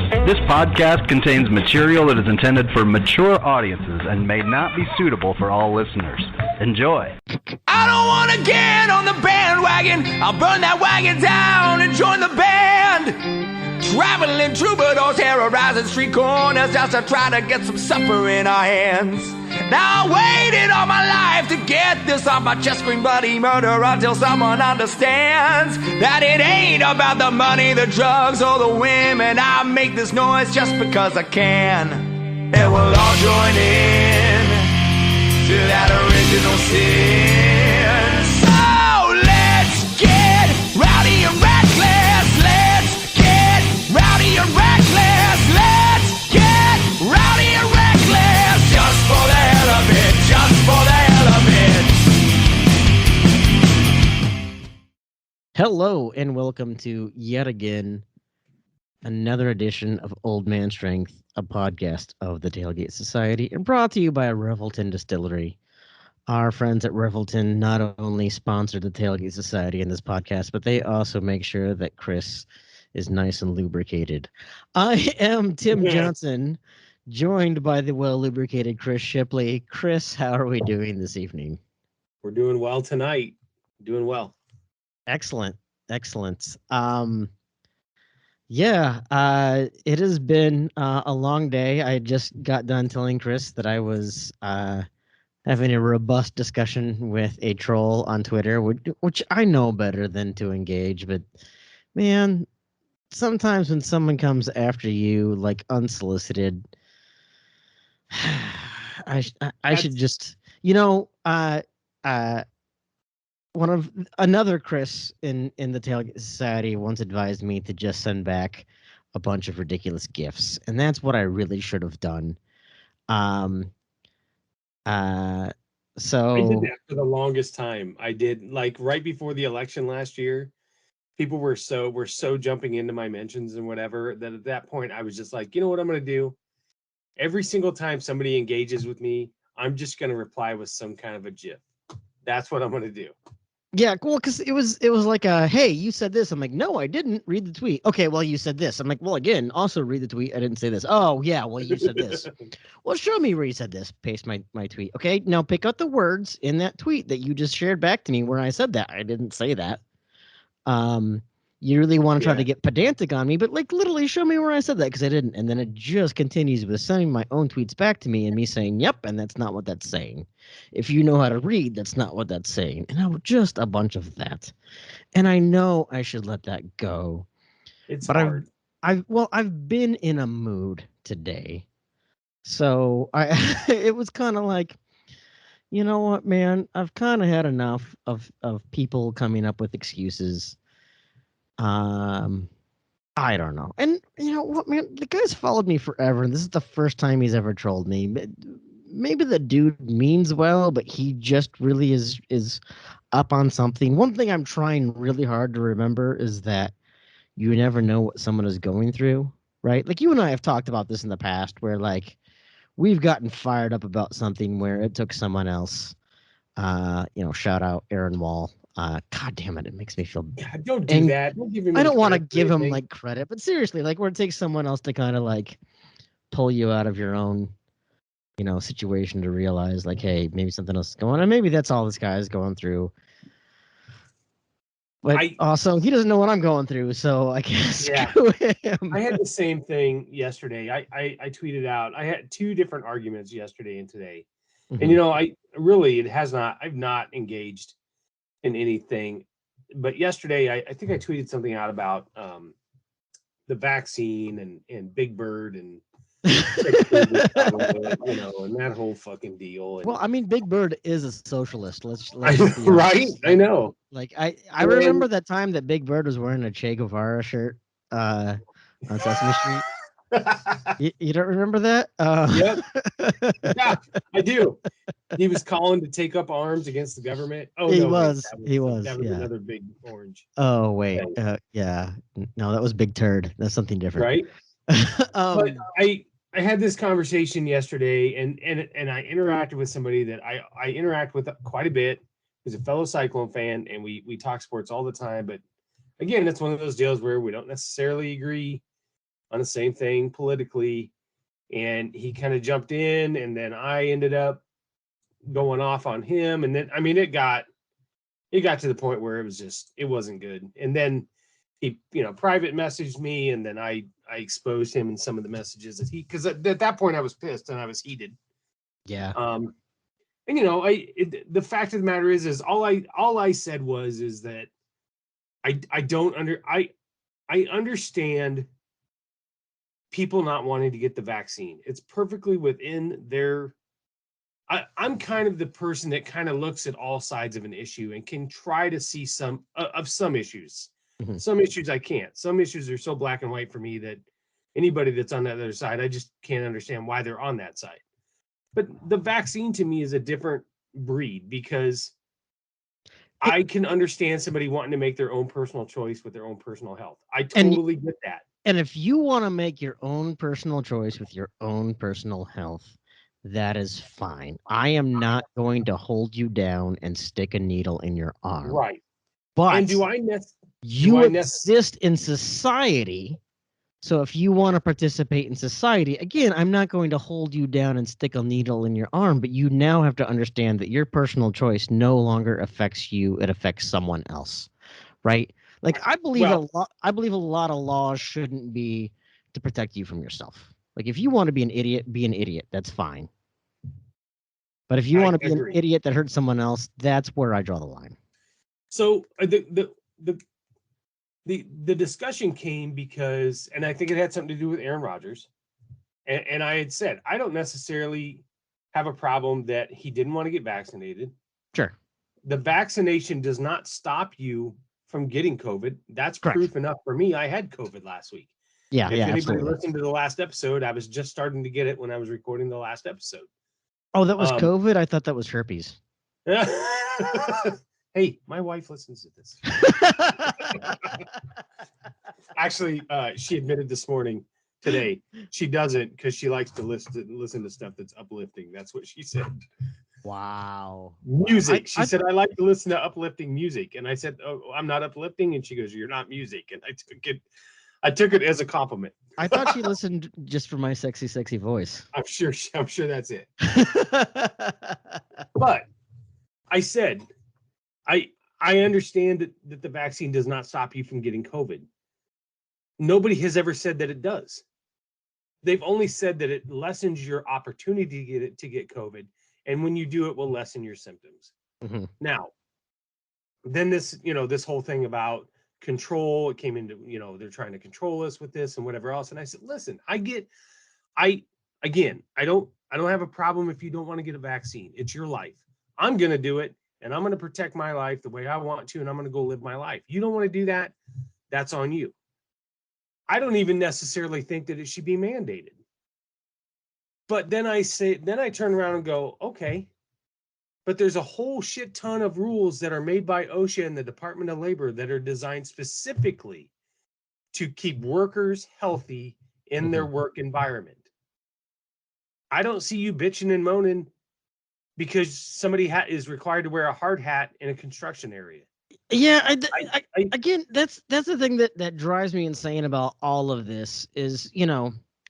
This podcast contains material that is intended for mature audiences and may not be suitable for all listeners. Enjoy. I don't want to get on the bandwagon. I'll burn that wagon down and join the band. Traveling troubadours, terrorizing street corners just to try to get some supper in our hands. Now I waited all my life to get this off my chest, scream bloody murder until someone understands that it ain't about the money, the drugs, or the women. I make this noise just because I can. And we'll all join in to that original sin. So let's get rowdy and reckless. Let's get rowdy and reckless. Let's get rowdy and reckless. Just for the hell of it. Just for the hell of it. Hello and welcome to yet again another edition of Old Man Strength, a podcast of the Tailgate Society, and brought to you by Revelton Distillery. Our friends at Revelton not only sponsor the Tailgate Society in this podcast, but they also make sure that Chris is nice and lubricated. I am Tim Johnson, joined by the well-lubricated Chris Shipley. Chris, how are we doing this evening? We're doing well tonight. Doing well. Excellent. Excellent. It has been a long day. I just got done telling Chris that I was having a robust discussion with a troll on Twitter, which I know better than to engage. But, man, sometimes when someone comes after you, like, unsolicited, I should just, another Chris in the Tailgate Society once advised me to just send back a bunch of ridiculous gifts, and that's what I really should have done. So I did that for the longest time. I did, like, right before the election last year. People were so jumping into my mentions and whatever that at that point I was just like, you know what I'm going to do? Every single time somebody engages with me, I'm just going to reply with some kind of a GIF. That's what I'm going to do. Yeah, cool, because it was like hey, you said this. I'm like, no, I didn't. Read the tweet. Okay, well, you said this. I'm like, well, again, also read the tweet. I didn't say this. Oh, yeah, well, you said this. Well, show me where you said this. Paste my tweet. Okay, now pick out the words in that tweet that you just shared back to me where I said that. I didn't say that. You really want to try to get pedantic on me, but like literally show me where I said that because I didn't. And then it just continues with sending my own tweets back to me and me saying, yep, and that's not what that's saying. If you know how to read, that's not what that's saying. And just a bunch of that. And I know I should let that go. It's hard. I've been in a mood today. So it was kind of like, you know what, man, I've kind of had enough of people coming up with excuses. I don't know. And you know what, man, the guy's followed me forever, and this is the first time he's ever trolled me. Maybe the dude means well, but he just really is up on something. One thing I'm trying really hard to remember is that you never know what someone is going through, right? Like you and I have talked about this in the past where like we've gotten fired up about something where it took someone else, shout out Aaron Wall. God damn it! It makes me feel. God, don't do that. Don't give him. I don't want to give him like credit, but seriously, like where it takes someone else to kind of like pull you out of your own, situation to realize like, hey, maybe something else is going on. Maybe that's all this guy is going through. But also, he doesn't know what I'm going through, so I guess screw him. I had the same thing yesterday. I tweeted out. I had two different arguments yesterday and today, and I've not engaged in anything, but yesterday I think I tweeted something out about the vaccine and Big Bird and and that whole fucking deal. Well, I mean, Big Bird is a socialist. Let's right? I know. Like I remember that time that Big Bird was wearing a Che Guevara shirt on Sesame Street. You don't remember that? Yep. Yeah, I do. He was calling to take up arms against the government. Oh, he no, was. That was another big orange. Oh wait, yeah. No, that was Big Turd. That's something different, right? But I had this conversation yesterday, and I interacted with somebody that I interact with quite a bit. Who's a fellow Cyclone fan, and we talk sports all the time. But again, it's one of those deals where we don't necessarily agree on the same thing politically, and he kind of jumped in, and then I ended up going off on him, and then I mean it got to the point where it wasn't good. And then he, private messaged me, and then I exposed him in some of the messages that because at that point I was pissed and I was heated. Yeah. And the fact of the matter is all I said is that I understand people not wanting to get the vaccine. It's perfectly within their. I'm kind of the person that kind of looks at all sides of an issue and can try to see some issues. Mhm. Some issues I can't. Some issues are so black and white for me that anybody that's on that other side, I just can't understand why they're on that side. But the vaccine to me is a different breed because I can understand somebody wanting to make their own personal choice with their own personal health. I totally get that. And if you want to make your own personal choice with your own personal health, that is fine. I am not going to hold you down and stick a needle in your arm. Right. But and you exist in society. So if you want to participate in society, again, I'm not going to hold you down and stick a needle in your arm, but you now have to understand that your personal choice no longer affects you, it affects someone else. Right? Like I believe a lot of laws shouldn't be to protect you from yourself. Like if you want to be an idiot, that's fine. But if you want to be an idiot that hurts someone else, that's where I draw the line. So the discussion came because, and I think it had something to do with Aaron Rodgers, and I had said I don't necessarily have a problem that he didn't want to get vaccinated. Sure. The vaccination does not stop you from getting COVID. That's Correct. Proof enough for me. I had COVID last week. Yeah, if anybody absolutely. listened to the last episode, I was just starting to get it when I was recording the last episode. Oh, that was COVID? I thought that was herpes. Hey, my wife listens to this. Actually, she admitted this morning, today, she doesn't because she likes to listen to stuff that's uplifting. That's what she said. Wow. Music. She said, I like to listen to uplifting music. And I said, oh, I'm not uplifting. And she goes, you're not music. And I took it as a compliment. I thought she listened just for my sexy, sexy voice. I'm sure that's it. But I said, I understand that the vaccine does not stop you from getting COVID. Nobody has ever said that it does. They've only said that it lessens your opportunity to get COVID. And when you do, it will lessen your symptoms. Mm-hmm. Now, then this whole thing about control, it came into, they're trying to control us with this and whatever else. And I said, listen, I don't have a problem if you don't want to get a vaccine. It's your life. I'm going to do it, and I'm going to protect my life the way I want to, and I'm going to go live my life. You don't want to do that, that's on you. I don't even necessarily think that it should be mandated. But then I turn around and go, okay, but there's a whole shit ton of rules that are made by OSHA and the Department of Labor that are designed specifically to keep workers healthy in their work environment. I don't see you bitching and moaning because somebody is required to wear a hard hat in a construction area. Yeah, again, that's the thing that drives me insane about all of this is,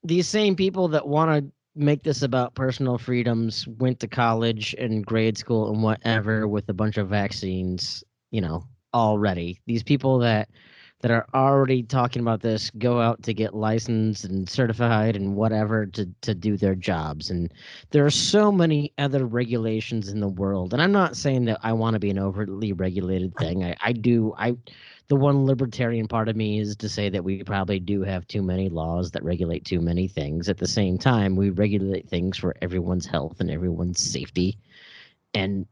these same people that want to make this about personal freedoms went to college and grade school and whatever with a bunch of vaccines, already. These people that are already talking about this go out to get licensed and certified and whatever to do their jobs. And there are so many other regulations in the world. And I'm not saying that I want to be an overly regulated thing. The one libertarian part of me is to say that we probably do have too many laws that regulate too many things. At the same time, we regulate things for everyone's health and everyone's safety. And,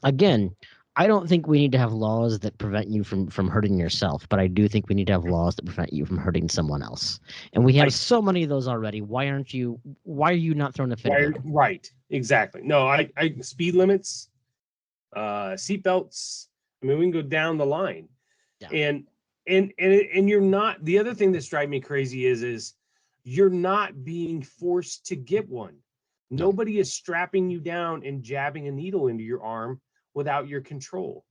again, I don't think we need to have laws that prevent you from hurting yourself, but I do think we need to have laws that prevent you from hurting someone else. And we have so many of those already. Why are you not throwing a fit? Right. Exactly. No, I speed limits, seatbelts. I mean, we can go down the line. Yeah. And you're not, the other thing that's driving me crazy is you're not being forced to get one. No. Nobody is strapping you down and jabbing a needle into your arm without your control.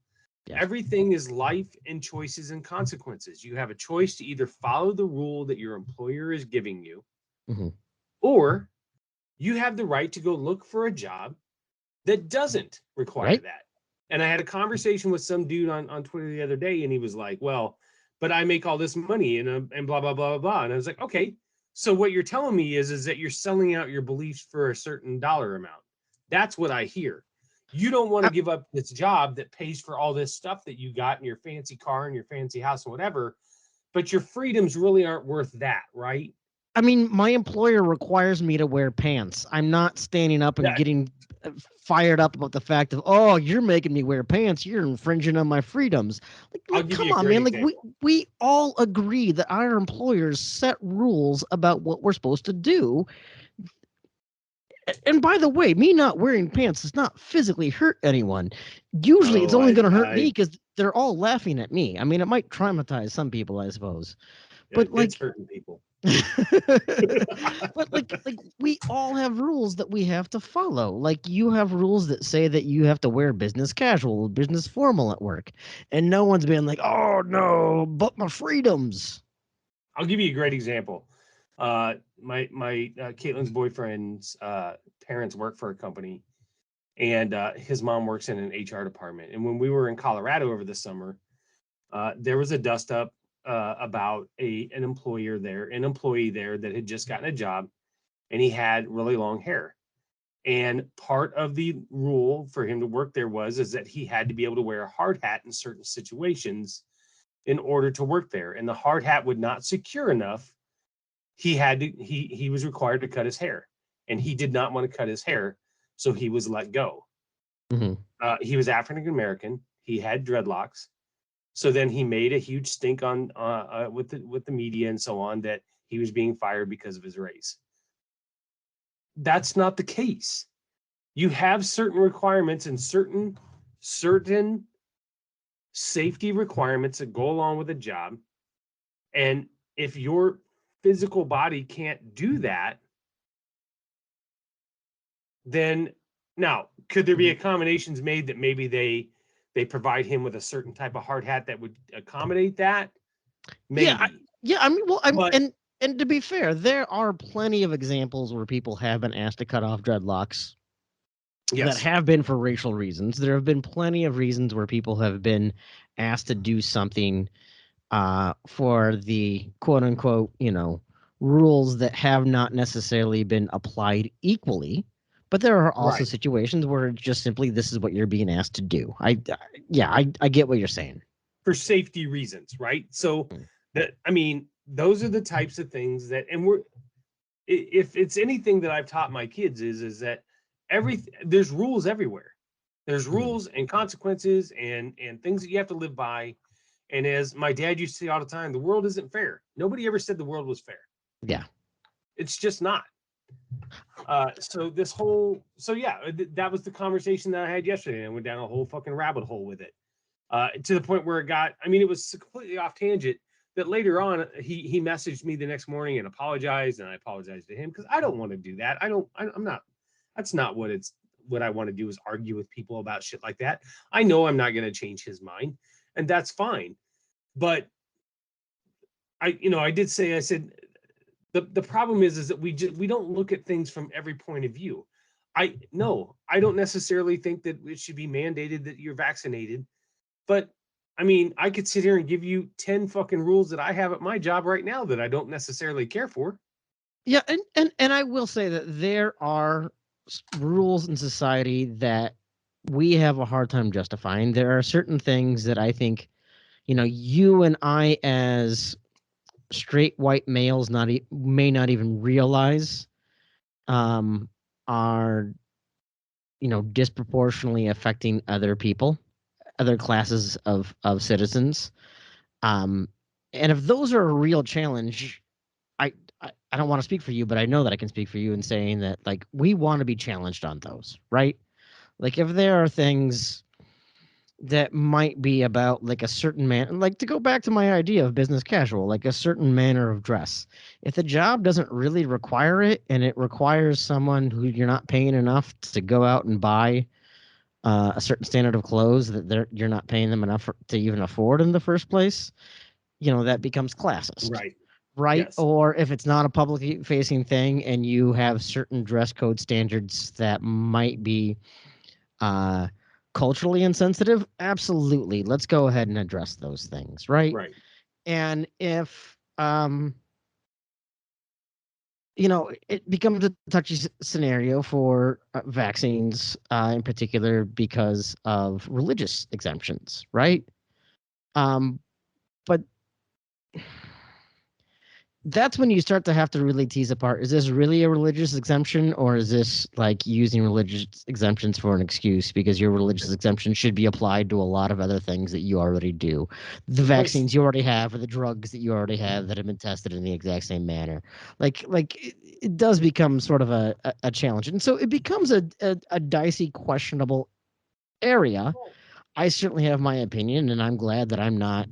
Yeah. Everything is life and choices and consequences. You have a choice to either follow the rule that your employer is giving you, Hmm. or you have the right to go look for a job that doesn't require Right. that. And I had a conversation with some dude on Twitter the other day, and he was like, well, but I make all this money and blah, blah, blah, blah, blah. And I was like, okay, so what you're telling me is that you're selling out your beliefs for a certain dollar amount. That's what I hear. You don't want to give up this job that pays for all this stuff that you got in your fancy car and your fancy house and whatever, but your freedoms really aren't worth that, right? I mean, my employer requires me to wear pants. I'm not standing up and Yeah. getting fired up about the fact of, oh, you're making me wear pants. You're infringing on my freedoms. I'll Like give come you a on, great man. Like example. we all agree that our employers set rules about what we're supposed to do. And by the way, me not wearing pants does not physically hurt anyone. Usually, it's Oh, only going to hurt me I because they're all laughing at me. I mean, it might traumatize some people, I suppose. But it's like, hurting people. but like we all have rules that we have to follow. Like you have rules that say that you have to wear business casual, business formal at work, and no one's been like, oh no, but my freedoms. I'll give you a great example. My Caitlin's boyfriend's parents work for a company, and his mom works in an HR department. And when we were in Colorado over the summer, there was a dust up about an employee there that had just gotten a job, and he had really long hair. And part of the rule for him to work there is that he had to be able to wear a hard hat in certain situations in order to work there. And the hard hat would not secure enough. He was required to cut his hair, and he did not want to cut his hair, so he was let go. Mm-hmm. He was African American. He had dreadlocks. So then he made a huge stink on with the media and so on that he was being fired because of his race. That's not the case. You have certain requirements and certain safety requirements that go along with a job. And if your physical body can't do that, then now could there be accommodations made that maybe they provide him with a certain type of hard hat that would accommodate that? Maybe. Yeah. I mean, well, But and to be fair, there are plenty of examples where people have been asked to cut off dreadlocks that yes, have been for racial reasons. There have been plenty of reasons where people have been asked to do something for the quote unquote, rules that have not necessarily been applied equally. But there are also right. situations where it's just simply this is what you're being asked to do. I get what you're saying. For safety reasons, right? So Mm. that I mean, those are the types of things that, and if it's anything that I've taught my kids is that there's rules everywhere. There's rules and consequences and things that you have to live by. And as my dad used to say all the time, the world isn't fair. Nobody ever said the world was fair. Yeah. It's just not. So that was the conversation that I had yesterday. I went down a whole fucking rabbit hole with it. To the point where it was completely off tangent that later on he messaged me the next morning and apologized, and I apologized to him because I don't want to do that. I'm not, that's not what I want to do is argue with people about shit like that. I know I'm not going to change his mind, and that's fine. But I did say, I said, the problem is that we don't look at things from every point of view. I don't necessarily think that it should be mandated that you're vaccinated. But I mean, I could sit here and give you 10 fucking rules that I have at my job right now that I don't necessarily care for. Yeah, and I will say that there are rules in society that we have a hard time justifying. There are certain things that I think, you and I as straight white males may not even realize are disproportionately affecting other people, other classes of citizens. And if those are a real challenge, I don't want to speak for you, but I know that I can speak for you in saying that like we want to be challenged on those, right? Like if there are things that might be about like a certain man, like to go back to my idea of business casual, like a certain manner of dress. If the job doesn't really require it and it requires someone who you're not paying enough to go out and buy a certain standard of clothes that you're not paying them enough to even afford in the first place, that becomes classist. Right. Yes. Or if it's not a public facing thing and you have certain dress code standards that might be culturally insensitive, absolutely. Let's go ahead and address those things. Right. Right. And if, it becomes a touchy scenario for vaccines in particular because of religious exemptions. Right. But that's when you start to have to really tease apart, is this really a religious exemption, or is this like using religious exemptions for an excuse because your religious exemption should be applied to a lot of other things that you already do, the vaccines you already have, or the drugs that you already have that have been tested in the exact same manner. Like it does become sort of a challenge, and so it becomes a dicey, questionable area. I certainly have my opinion, and I'm glad that I'm not,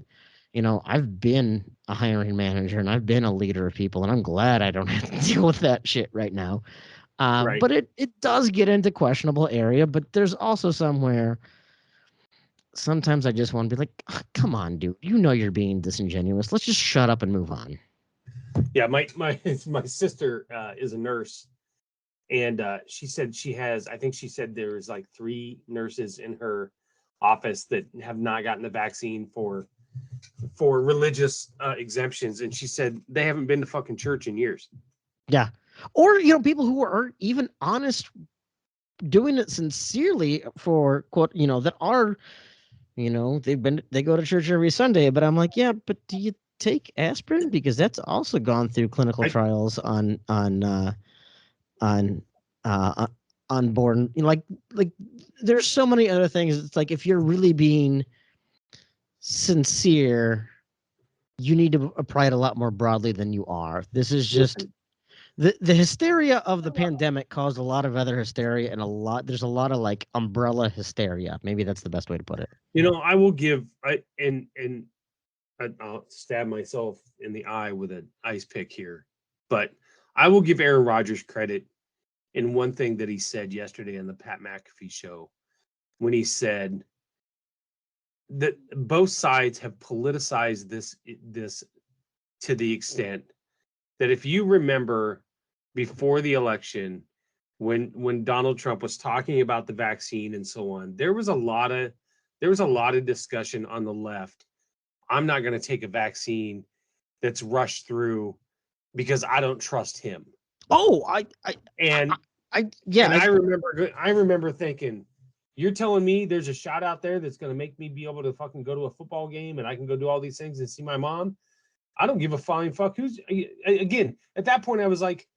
I've been a hiring manager and I've been a leader of people, and I'm glad I don't have to deal with that shit right now. Right. But it does get into questionable area, but there's also somewhere sometimes I just want to be like, come on, dude, you're being disingenuous. Let's just shut up and move on. Yeah, my sister is a nurse, and she said I think she said there's like 3 nurses in her office that have not gotten the vaccine for religious exemptions, and she said they haven't been to fucking church in years. Yeah. Or people who are even honest, doing it sincerely for quote, that are, they go to church every Sunday, but I'm like, yeah, but do you take aspirin, because that's also gone through clinical trials on unborn, like there's so many other things. It's like, if you're really being sincere, you need to apply it a lot more broadly than you are. This is just the hysteria of the pandemic caused a lot of other hysteria, and there's a lot of like umbrella hysteria. Maybe that's the best way to put it. I will give I'll stab myself in the eye with an ice pick here, but I will give Aaron Rodgers credit in one thing that he said yesterday on the Pat McAfee show, when he said that both sides have politicized this to the extent that, if you remember before the election, when Donald Trump was talking about the vaccine and so on, there was a lot of discussion on the left. I'm not going to take a vaccine that's rushed through because I don't trust him. Oh, I remember thinking, you're telling me there's a shot out there that's going to make me be able to fucking go to a football game and I can go do all these things and see my mom? I don't give a flying fuck who's. Again, at that point, I was like,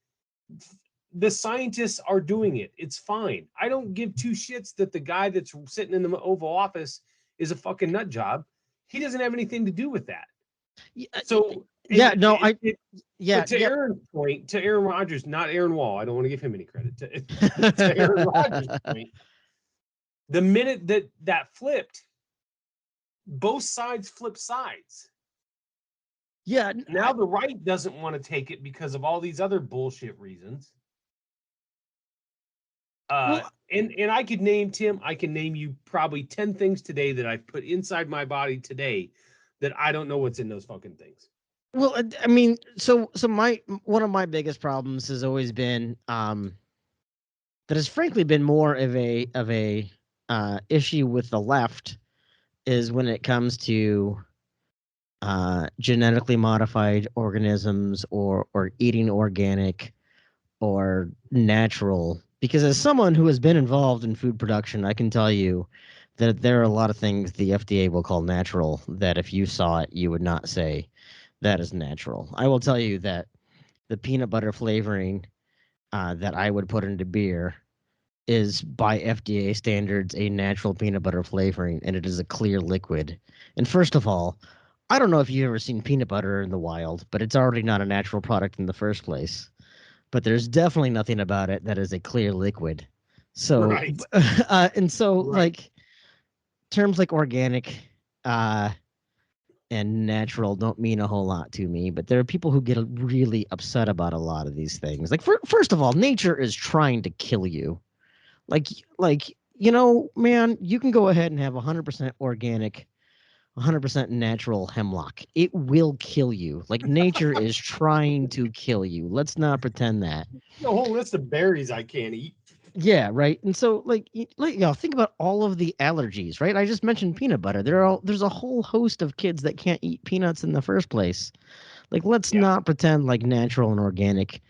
the scientists are doing it. It's fine. I don't give 2 shits that the guy that's sitting in the Oval Office is a fucking nut job. He doesn't have anything to do with that. So to Aaron's point, to Aaron Rodgers, not Aaron Wall, I don't want to give him any credit. To Aaron Rodgers' point, the minute that flipped, both sides flip sides. Yeah. Now the right doesn't want to take it because of all these other bullshit reasons. And I could name, Tim, I can name you probably 10 things today that I've put inside my body today that I don't know what's in those fucking things. Well, I mean, so one of my biggest problems has always been that has frankly been more of a issue with the left, is when it comes to genetically modified organisms or eating organic or natural. Because as someone who has been involved in food production, I can tell you that there are a lot of things the FDA will call natural that if you saw it, you would not say that is natural. I will tell you that the peanut butter flavoring that I would put into beer is, by FDA standards, a natural peanut butter flavoring, and it is a clear liquid. And first of all, I don't know if you've ever seen peanut butter in the wild, but it's already not a natural product in the first place. But there's definitely nothing about it that is a clear liquid. So, right. Like terms like organic and natural don't mean a whole lot to me, but there are people who get really upset about a lot of these things. Like, first of all, nature is trying to kill you. Like you know, man, you can go ahead and have 100% organic, 100% natural hemlock. It will kill you. Like nature is trying to kill you. Let's not pretend that. A whole list of berries I can't eat. Yeah, right. And so, think about all of the allergies, right? I just mentioned peanut butter. There's a whole host of kids that can't eat peanuts in the first place. Like, let's Yeah. not pretend like natural and organic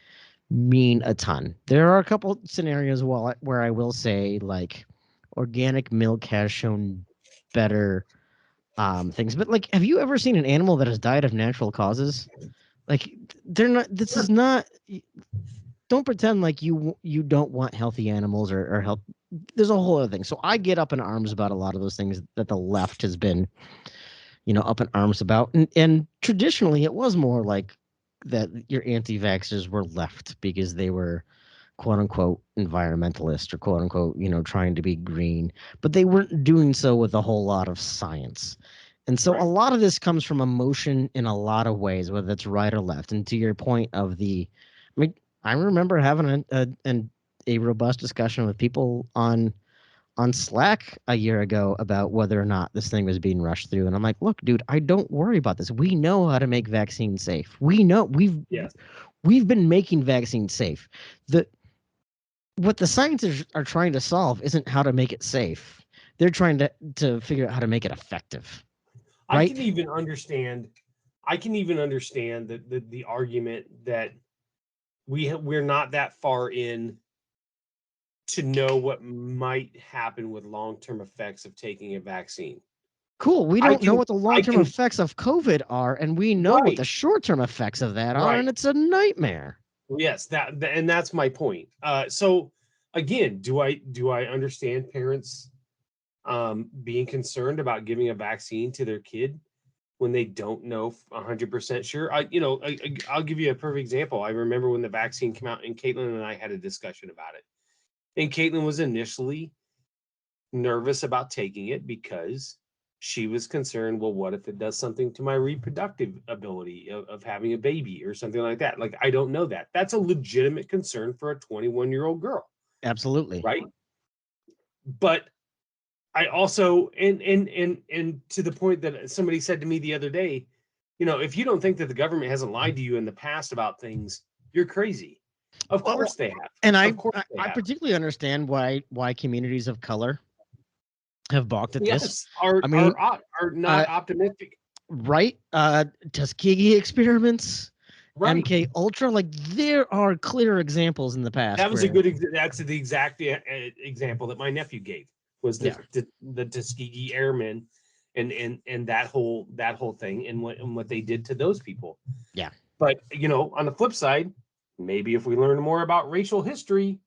mean a ton. There are a couple scenarios where I will say, like, organic milk has shown better things. But like, have you ever seen an animal that has died of natural causes? Like, they're not. This is not. Don't pretend like you don't want healthy animals or help. There's a whole other thing. So I get up in arms about a lot of those things that the left has been, up in arms about. And traditionally, it was more like that your anti-vaxxers were left because they were quote unquote environmentalist or quote unquote, trying to be green, but they weren't doing so with a whole lot of science. And so Right. a lot of this comes from emotion in a lot of ways, whether it's right or left. And to your point of I mean, I remember having a robust discussion with people on Slack a year ago about whether or not this thing was being rushed through. And I'm like, look, dude, I don't worry about this. We know how to make vaccines safe. We know Yes. we've been making vaccines safe. What the scientists are trying to solve isn't how to make it safe. They're trying to figure out how to make it effective. I Right? can even understand. I can even understand the argument that we're not that far in to know what might happen with long-term effects of taking a vaccine. Cool. We I don't know can what the I long-term can effects of COVID are, and we know what right, the short-term effects of that are, right. and it's a nightmare. Yes, and that's my point. So again, do I understand parents being concerned about giving a vaccine to their kid when they don't know 100% sure? I'll give you a perfect example. I remember when the vaccine came out, and Caitlin and I had a discussion about it. And Caitlin was initially nervous about taking it because she was concerned, well, what if it does something to my reproductive ability of having a baby or something like that? Like, I don't know that. That's a legitimate concern for a 21-year-old girl, Absolutely. right? But I also, and to the point that somebody said to me the other day, if you don't think that the government hasn't lied to you in the past about things, you're crazy. Of Well, course they have. and Of course they I have. particularly understand why communities of color have balked at this. Yes, are I mean, are uh, not optimistic. right? Tuskegee experiments, Right. MK Ultra, like there are clear examples in the past That was a where, good. That's the exact example that my nephew gave. Was yeah, the Tuskegee Airmen, and that whole thing, and what they did to those people. yeah. But on the flip side, maybe if we learn more about racial history,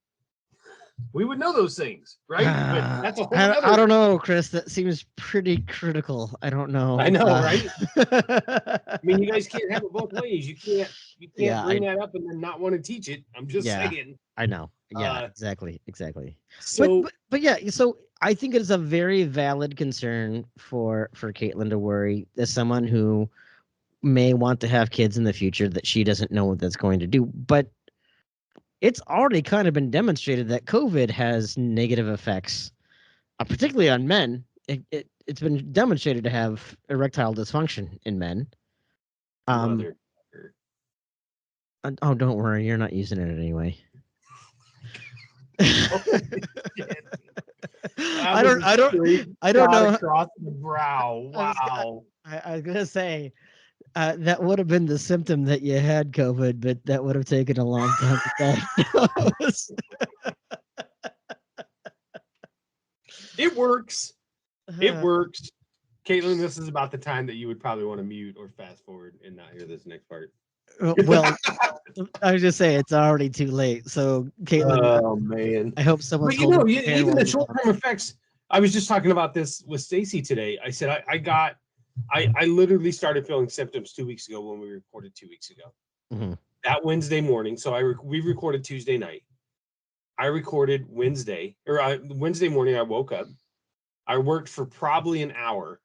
we would know those things, right? But that's a whole I other. don't know, Chris. That seems pretty critical. I don't know. I know, right? I mean, you guys can't have it both ways. You can't yeah, bring that up and then not want to teach it. I'm just yeah, saying. I know. Yeah, Uh, exactly. But, so but but yeah, so I think it is a very valid concern for Caitlin to worry as someone who may want to have kids in the future that she doesn't know what that's going to do. But it's already kind of been demonstrated that COVID has negative effects, particularly on men. It's been demonstrated to have erectile dysfunction in men. Um, mother. oh, don't worry, you're not using it anyway. I don't, I don't, I don't Shot know. across the brow. Wow. I was gonna say that would have been the symptom that you had COVID, but that would have taken a long time to diagnose. It works. It works. Caitlin, this is about the time that you would probably want to mute or fast forward and not hear this next part. Well, I was just saying it's already too late. So, Caitlin, Oh man. I hope someone's But holding your hand even while the you short-term effects. I was just talking about this with Stacy today. I said I literally started feeling symptoms 2 weeks ago when we recorded 2 weeks ago. Mm-hmm. That Wednesday morning. So we recorded Tuesday night. I recorded Wednesday morning. I woke up. I worked for probably an hour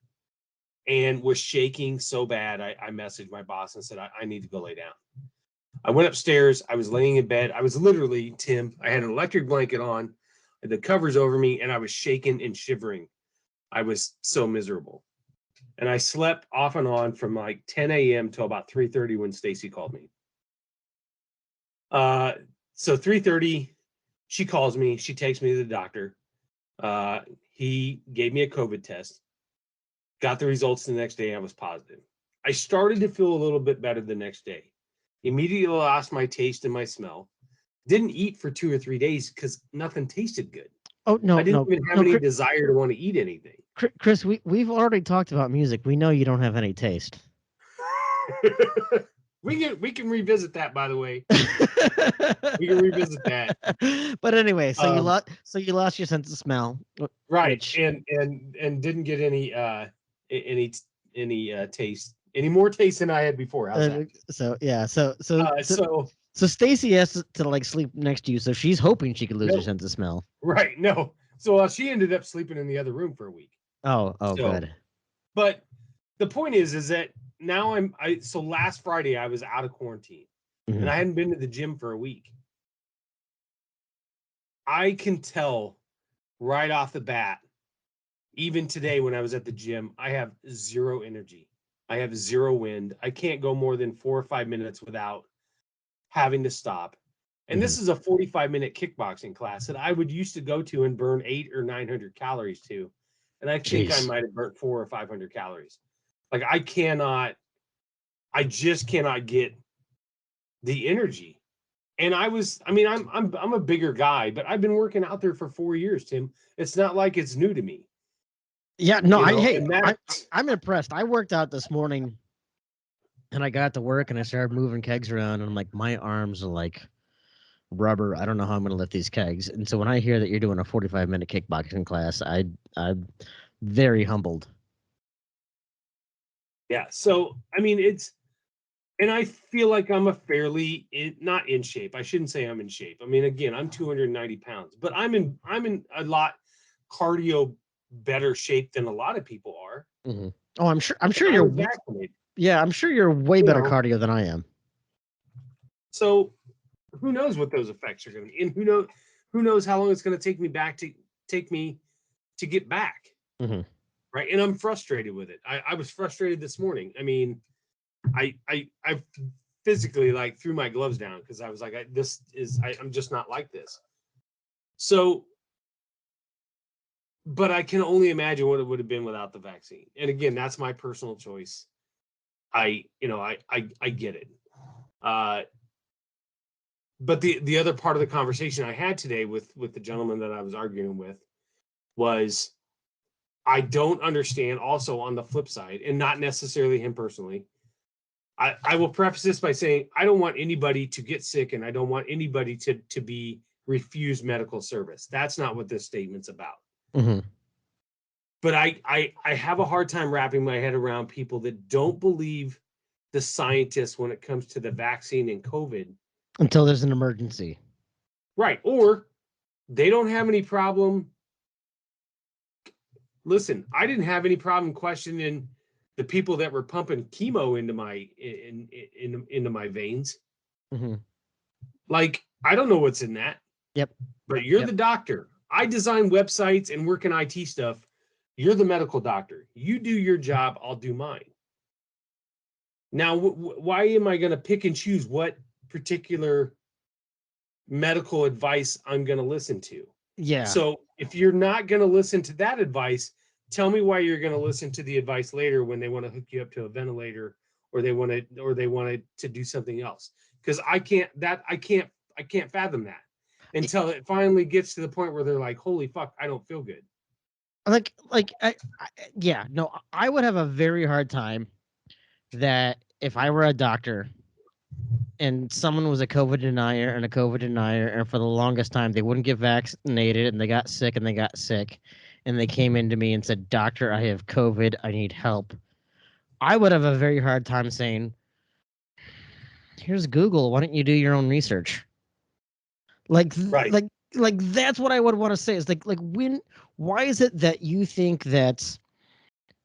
and was shaking so bad. I messaged my boss and said, I need to go lay down. I went upstairs. I was laying in bed. I was literally, Tim, I had an electric blanket on. the covers over me, and I was shaking and shivering. I was so miserable. And I slept off and on from like 10 a.m. till about 3:30 when Stacy called me. So 3:30, she calls me. She takes me to the doctor. He gave me a COVID test. Got the results the next day. I was positive. I started to feel a little bit better the next day. Immediately lost my taste and my smell. Didn't eat for 2 or 3 days because nothing tasted good. Oh no, I didn't even have any desire to want to eat anything. Chris, we've already talked about music. We know you don't have any taste. We can revisit that, by the way. We can revisit that. But anyway, so you lost your sense of smell, right? Which... And didn't get any taste, any more taste than I had before. How's that? So Stacy has to like sleep next to you, so she's hoping she could lose her sense of smell. Right? No. So she ended up sleeping in the other room for a week. Oh, good. But the point is that now so last Friday I was out of quarantine, and I hadn't been to the gym for a week. I can tell right off the bat, even today when I was at the gym, I have zero energy. I have zero wind. I can't go more than 4 or 5 minutes without having to stop. And this is a 45-minute kickboxing class that I would used to go to and burn 800 or 900 calories to. And I think I might have burnt 400 or 500 calories. Like I just cannot get the energy. And I'm a bigger guy, but I've been working out there for 4 years, Tim. It's not like it's new to me. Yeah, no, I'm impressed. I worked out this morning and I got to work and I started moving kegs around and I'm like, my arms are like rubber. I don't know how I'm going to lift these kegs. And so when I hear that you're doing a 45-minute kickboxing class, I'm very humbled. Yeah. So, and I feel like I'm not in shape. I shouldn't say I'm in shape. Again, I'm 290 pounds, but I'm in a lot cardio better shape than a lot of people are. Mm-hmm. Oh, I'm sure you're vaccinated. Yeah, I'm sure you're way better cardio than I am. So who knows what those effects are going to be, and who knows how long it's going to take me to get back. Mm-hmm. Right. And I'm frustrated with it. I was frustrated this morning. I physically like threw my gloves down because I was like, I'm just not like this. So, but I can only imagine what it would have been without the vaccine. And again, that's my personal choice. I get it. But the other part of the conversation I had today with the gentleman that I was arguing with was, I don't understand also on the flip side, and not necessarily him personally. I will preface this by saying I don't want anybody to get sick and I don't want anybody to be refused medical service. That's not what this statement's about. Mm-hmm. But I have a hard time wrapping my head around people that don't believe the scientists when it comes to the vaccine and COVID. Until there's an emergency. Right. Or they don't have any problem. Listen, I didn't have any problem questioning the people that were pumping chemo into my veins. Mm-hmm. Like, I don't know what's in that. Yep. But you're the doctor. I design websites and work in IT stuff. You're the medical doctor. You do your job. I'll do mine. Now, why am I going to pick and choose what particular medical advice I'm going to listen to? Yeah. So if you're not going to listen to that advice, tell me why you're going to listen to the advice later when they want to hook you up to a ventilator or they want to do something else. Because I can't fathom that until it finally gets to the point where they're like, holy fuck, I don't feel good. I would have a very hard time that if I were a doctor and someone was a COVID denier, and for the longest time they wouldn't get vaccinated and they got sick, and they came into me and said, "Doctor, I have COVID, I need help." I would have a very hard time saying, "Here's Google, why don't you do your own research?" Like that's what I would want to say. Is why is it that you think that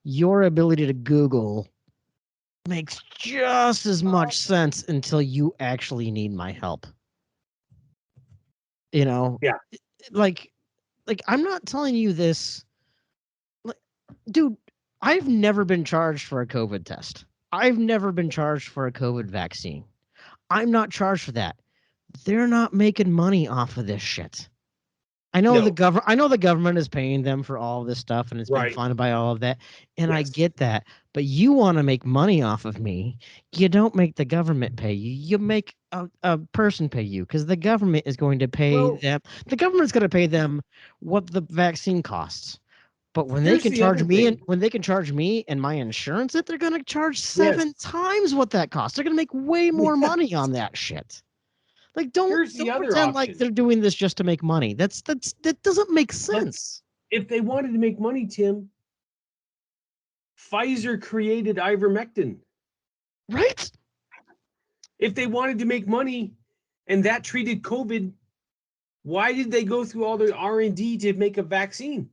your ability to Google makes just as much sense until you actually need my help? Yeah. Like, like, I'm not telling you this. Like, dude, I've never been charged for a COVID test. I've never been charged for a COVID vaccine. I'm not charged for that. They're not making money off of this shit. I know No. I know the government is paying them for all of this stuff and it's being Right. funded by all of that. And I Yes. get that. But you want to make money off of me. You don't make the government pay you. You make a person pay you because the government is going to pay them. The government's going to pay them what the vaccine costs. But when they Here's can the charge other me thing. when they can charge me and my insurance it, they're going to charge Yes. 7 times what that costs. They're going to make way more money on that shit. Like, Here's the don't other pretend like option. they're doing this just to make money. That doesn't make sense. If they wanted to make money, Tim, Pfizer created ivermectin. Right? If they wanted to make money and that treated COVID, why did they go through all the R&D to make a vaccine?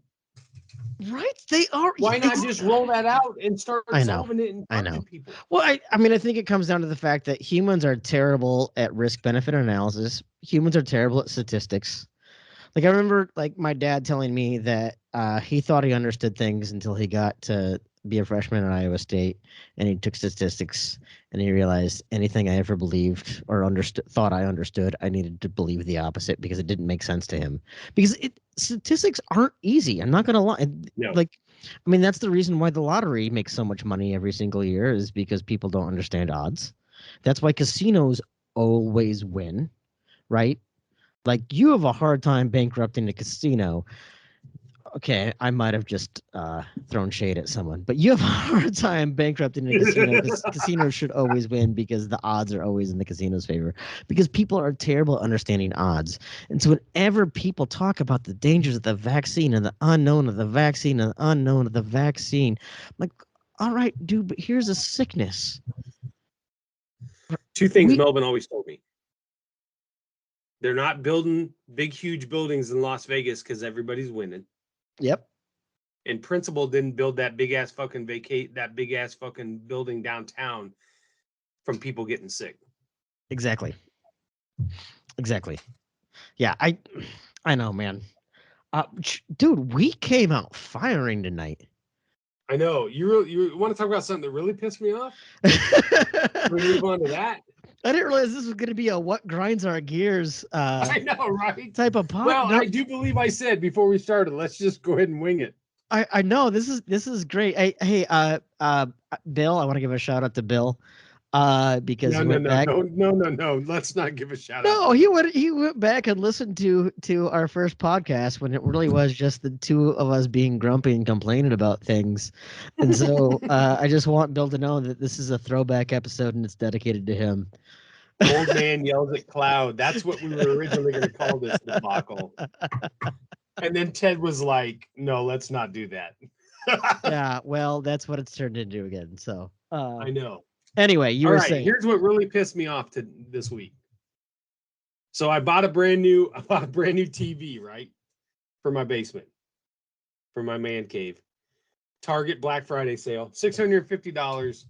Right? They are. Why not just roll that out and start I know. solving it and I talking know. to people? Well, I mean, I think it comes down to the fact that humans are terrible at risk-benefit analysis. Humans are terrible at statistics. Like, I remember, like, my dad telling me that he thought he understood things until he got to be a freshman at Iowa State, and he took statistics, and he realized anything I ever believed or thought I understood, I needed to believe the opposite because it didn't make sense to him. Because statistics aren't easy. I'm not gonna lie. No. Like, I mean, that's the reason why the lottery makes so much money every single year is because people don't understand odds. That's why casinos always win, right? Like, you have a hard time bankrupting a casino. Okay, I might have just thrown shade at someone, but you have a hard time bankrupting a casino because casinos should always win because the odds are always in the casino's favor because people are terrible at understanding odds. And so whenever people talk about the dangers of the vaccine and the unknown of the vaccine and the unknown of the vaccine, I'm like, all right, dude, but here's a sickness. Two things Melvin always told me. They're not building big, huge buildings in Las Vegas because everybody's winning. Yep. And Principal didn't build that big ass fucking building downtown from people getting sick. Exactly. Yeah, I know, man. Dude, we came out firing tonight. I know. You want to talk about something that really pissed me off? We move on to that. I didn't realize this was going to be a what grinds our gears I know, right? type of podcast. Well, I do believe I said before we started, let's just go ahead and wing it. I know this is great. Hey, Bill, I want to give a shout out to Bill because he went back. No. Let's not give a shout out. No, he went back and listened to our first podcast when it really was just the two of us being grumpy and complaining about things. And so I just want Bill to know that this is a throwback episode and it's dedicated to him. Old man yells at cloud. That's what we were originally going to call this debacle. And then Ted was like, no, let's not do that. Yeah, well, that's what it's turned into again. So I know. Anyway, you were saying. Here's what really pissed me off this week. So I bought a brand new TV, right? For my basement. For my man cave. Target Black Friday sale, $650,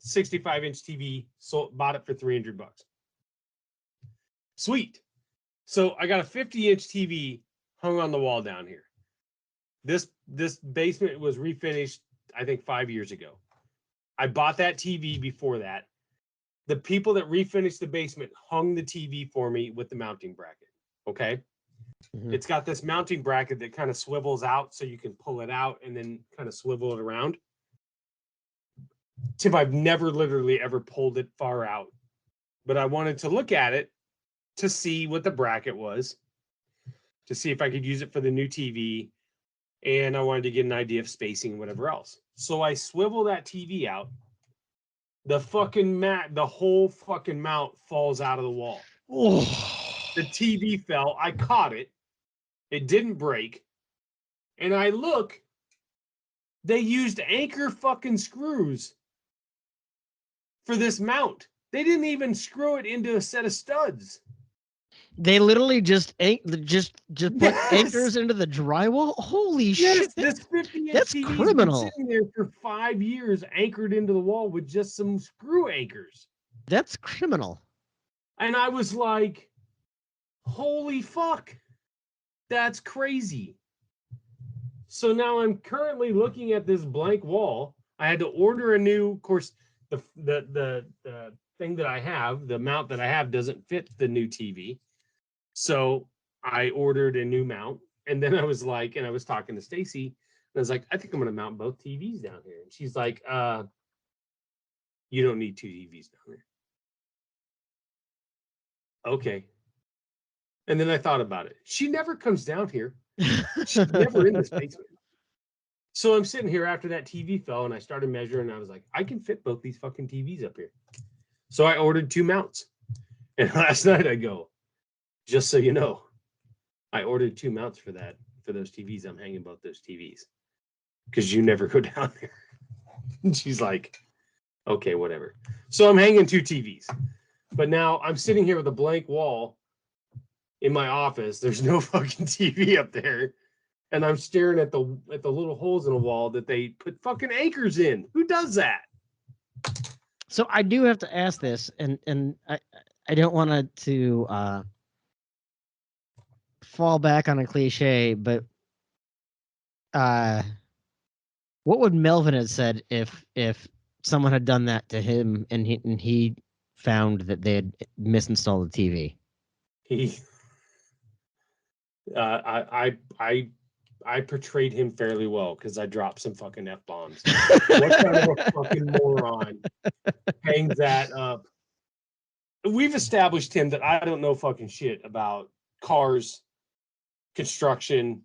65-inch TV, bought it for $300. Sweet. So I got a 50-inch TV hung on the wall down here. This basement was refinished, I think, 5 years ago. I bought that TV before that. The people that refinished the basement hung the TV for me with the mounting bracket. Okay. Mm-hmm. It's got this mounting bracket that kind of swivels out so you can pull it out and then kind of swivel it around. Tim, I've never literally ever pulled it far out, but I wanted to look at it to see what the bracket was, to see if I could use it for the new TV. And I wanted to get an idea of spacing and whatever else. So I swivel that TV out. The whole fucking mount falls out of the wall. Oh. The TV fell. I caught it. It didn't break. And I look, they used anchor fucking screws for this mount. They didn't even screw it into a set of studs. They literally just put anchors into the drywall. Holy shit! This 50-inch that's TV's criminal. been sitting there for 5 years, anchored into the wall with just some screw anchors. That's criminal. And I was like, "Holy fuck!" That's crazy. So now I'm currently looking at this blank wall. I had to order a new, of course, the thing that I have, the mount that I have doesn't fit the new TV. So I ordered a new mount. And then I was like, and I was talking to Stacy, and I was like, I think I'm going to mount both TVs down here. And she's like, you don't need two TVs down there. Okay. And then I thought about it. She never comes down here. She's never in this basement. So I'm sitting here after that TV fell, and I started measuring, and I was like, I can fit both these fucking TVs up here. So I ordered two mounts. And last night I go, just so you know, I ordered two mounts for those TVs. I'm hanging both those TVs because you never go down there. And she's like, okay, whatever. So I'm hanging two TVs. But now I'm sitting here with a blank wall in my office. There's no fucking TV up there. And I'm staring at the little holes in the wall that they put fucking anchors in. Who does that? So I do have to ask this, and I don't want to fall back on a cliche, but what would Melvin have said if someone had done that to him and he found that they had misinstalled the TV? I portrayed him fairly well because I dropped some fucking F-bombs. What kind of a fucking moron hangs that up? We've established him that I don't know fucking shit about cars, construction.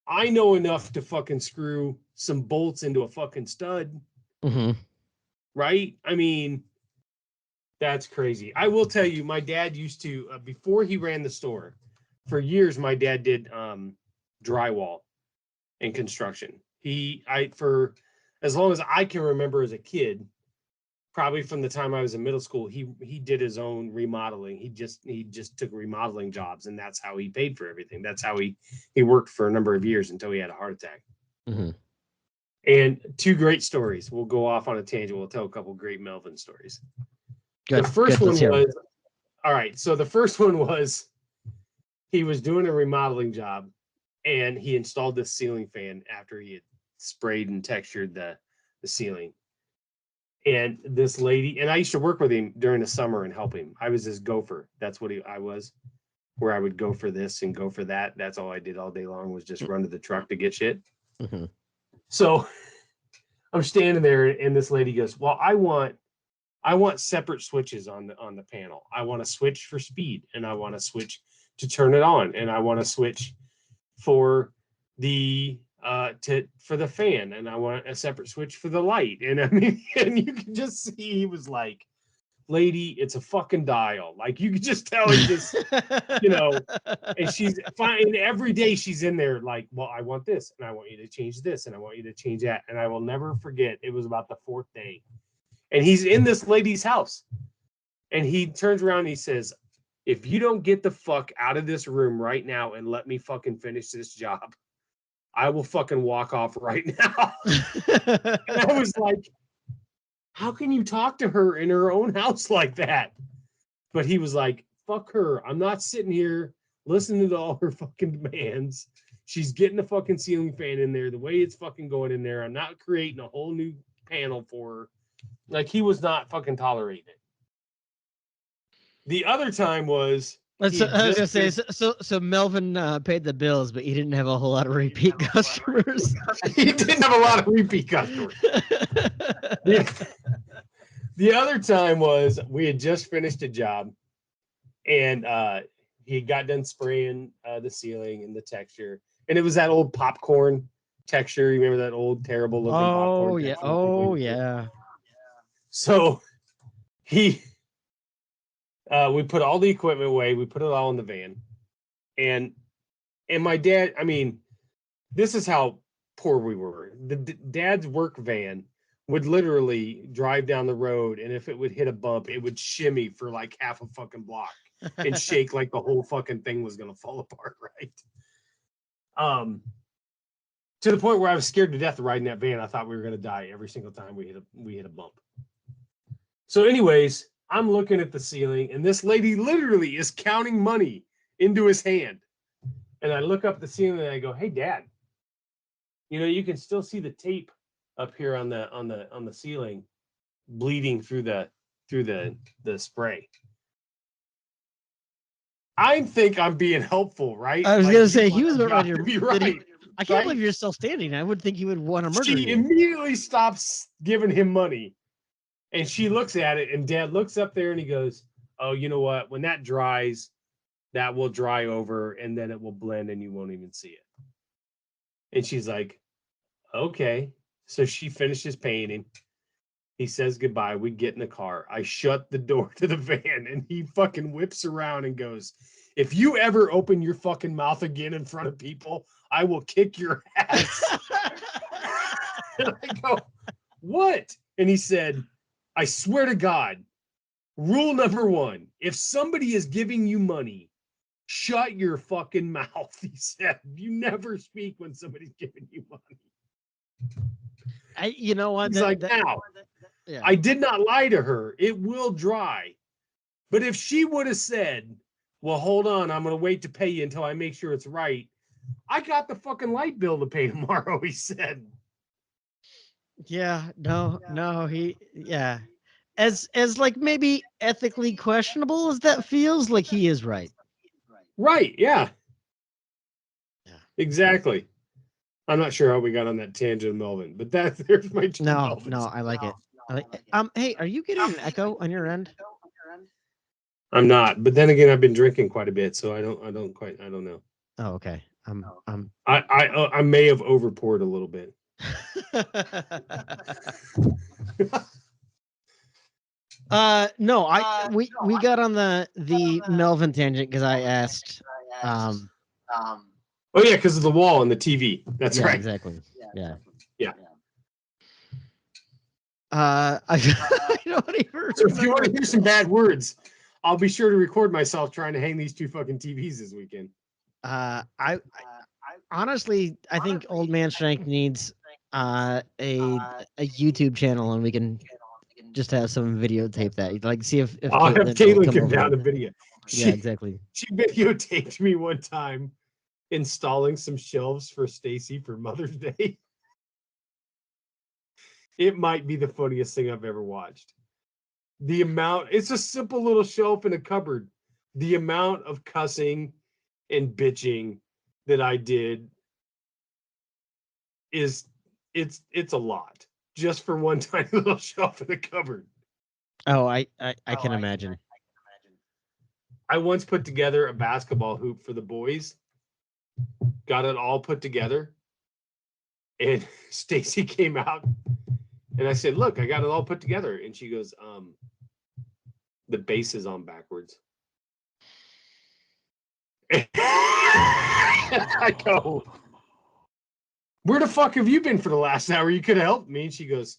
I know enough to fucking screw some bolts into a fucking stud. Mm-hmm. Right? I mean, that's crazy. I will tell you, my dad used to, before he ran the store, for years, my dad did drywall and construction. For as long as I can remember as a kid, probably from the time I was in middle school, he did his own remodeling. He just took remodeling jobs, and that's how he paid for everything. That's how he worked for a number of years until he had a heart attack. Mm-hmm. And two great stories. We'll go off on a tangent. We'll tell a couple great Melvin stories. Good. The first Good. one was, all right. So the first one was, he was doing a remodeling job, and he installed this ceiling fan after he had sprayed and textured the ceiling. And this lady, and I used to work with him during the summer and help him. I was his gopher. That's what I was, where I would go for this and go for that. That's all I did all day long, was just run to the truck to get shit. Mm-hmm. So I'm standing there, and this lady goes, well, I want separate switches on the panel. I want a switch for speed, and I want a switch to turn it on, and I want a switch for the for the fan, and I want a separate switch for the light. And I mean, and you can just see he was like, lady, it's a fucking dial. Like, you could just tell he just, and she's fine. Every day she's in there like, well, I want this, and I want you to change this, and I want you to change that. And I will never forget, it was about the fourth day, and he's in this lady's house, and he turns around and he says, if you don't get the fuck out of this room right now and let me fucking finish this job, I will fucking walk off right now. And I was like, how can you talk to her in her own house like that? But he was like, fuck her. I'm not sitting here listening to all her fucking demands. She's getting the fucking ceiling fan in there the way it's fucking going in there. I'm not creating a whole new panel for her. Like, he was not fucking tolerating it. The other time was, I was gonna say, so Melvin paid the bills, but he didn't have a whole lot of repeat customers. He didn't have a lot of repeat customers. The other time was, we had just finished a job, and he got done spraying the ceiling and the texture, and it was that old popcorn texture. You remember that old terrible looking popcorn? Oh yeah, texture? oh yeah. So we put all the equipment away. We put it all in the van, and my dad, I mean, this is how poor we were. The dad's work van would literally drive down the road, and if it would hit a bump, it would shimmy for like half a fucking block and shake like the whole fucking thing was gonna fall apart, right? To the point where I was scared to death of riding that van. I thought we were gonna die every single time we hit a bump. So anyways, I'm looking at the ceiling, and this lady literally is counting money into his hand. And I look up the ceiling and I go, "Hey, Dad, you can still see the tape up here on the ceiling, bleeding through the spray." I think I'm being helpful, right? I was Like, gonna you say he want was the about guy ready to be to. right. I can't right? believe you're still standing. I would think he would want to murder She you. immediately stops giving him money, and she looks at it, and Dad looks up there and he goes, "Oh, you know what? When that dries, that will dry over, and then it will blend, and you won't even see it." And she's like, "Okay." So she finishes painting. He says goodbye. We get in the car. I shut the door to the van, and he fucking whips around and goes, "If you ever open your fucking mouth again in front of people, I will kick your ass." And I go, "What?" And he said, "I swear to God, rule number 1, if somebody is giving you money, shut your fucking mouth." He said, "You never speak when somebody's giving you money." You know what? He's like, "Now, yeah. I did not lie to her. It will dry." But if she would have said, "Well, hold on, I'm going to wait to pay you until I make sure it's right," I got the fucking light bill to pay tomorrow, he said. Yeah, no, yeah. As like maybe ethically questionable as that feels, like he is right. Right, yeah. Yeah. Exactly. I'm not sure how we got on that tangent of Melvin, but there's my No, I like it. Hey, are you getting an echo on your end? I'm not, but then again, I've been drinking quite a bit, so I don't know. Oh, okay. I may have over poured a little bit. No, we got on the Melvin tangent because I asked. Oh yeah, because of the wall and the TV. That's right. Exactly. Yeah. I don't even. So if you want to hear some bad words, I'll be sure to record myself trying to hang these 2 fucking TVs this weekend. I honestly, I think Old Man Strength needs a YouTube channel, and we can just have some videotape that. Like, see if I'll have Caitlin come down the video. Yeah, exactly. She videotaped me one time installing some shelves for Stacy for Mother's Day. It might be the funniest thing I've ever watched. It's a simple little shelf in a cupboard. The amount of cussing and bitching that I did it's a lot just for one tiny little shelf in a cupboard. Oh, I can imagine. I once put together a basketball hoop for the boys, got it all put together, and Stacy came out and I said, "Look, I got it all put together." And she goes, "The base is on backwards." I go, "Where the fuck have you been for the last hour? You could have helped me." And she goes,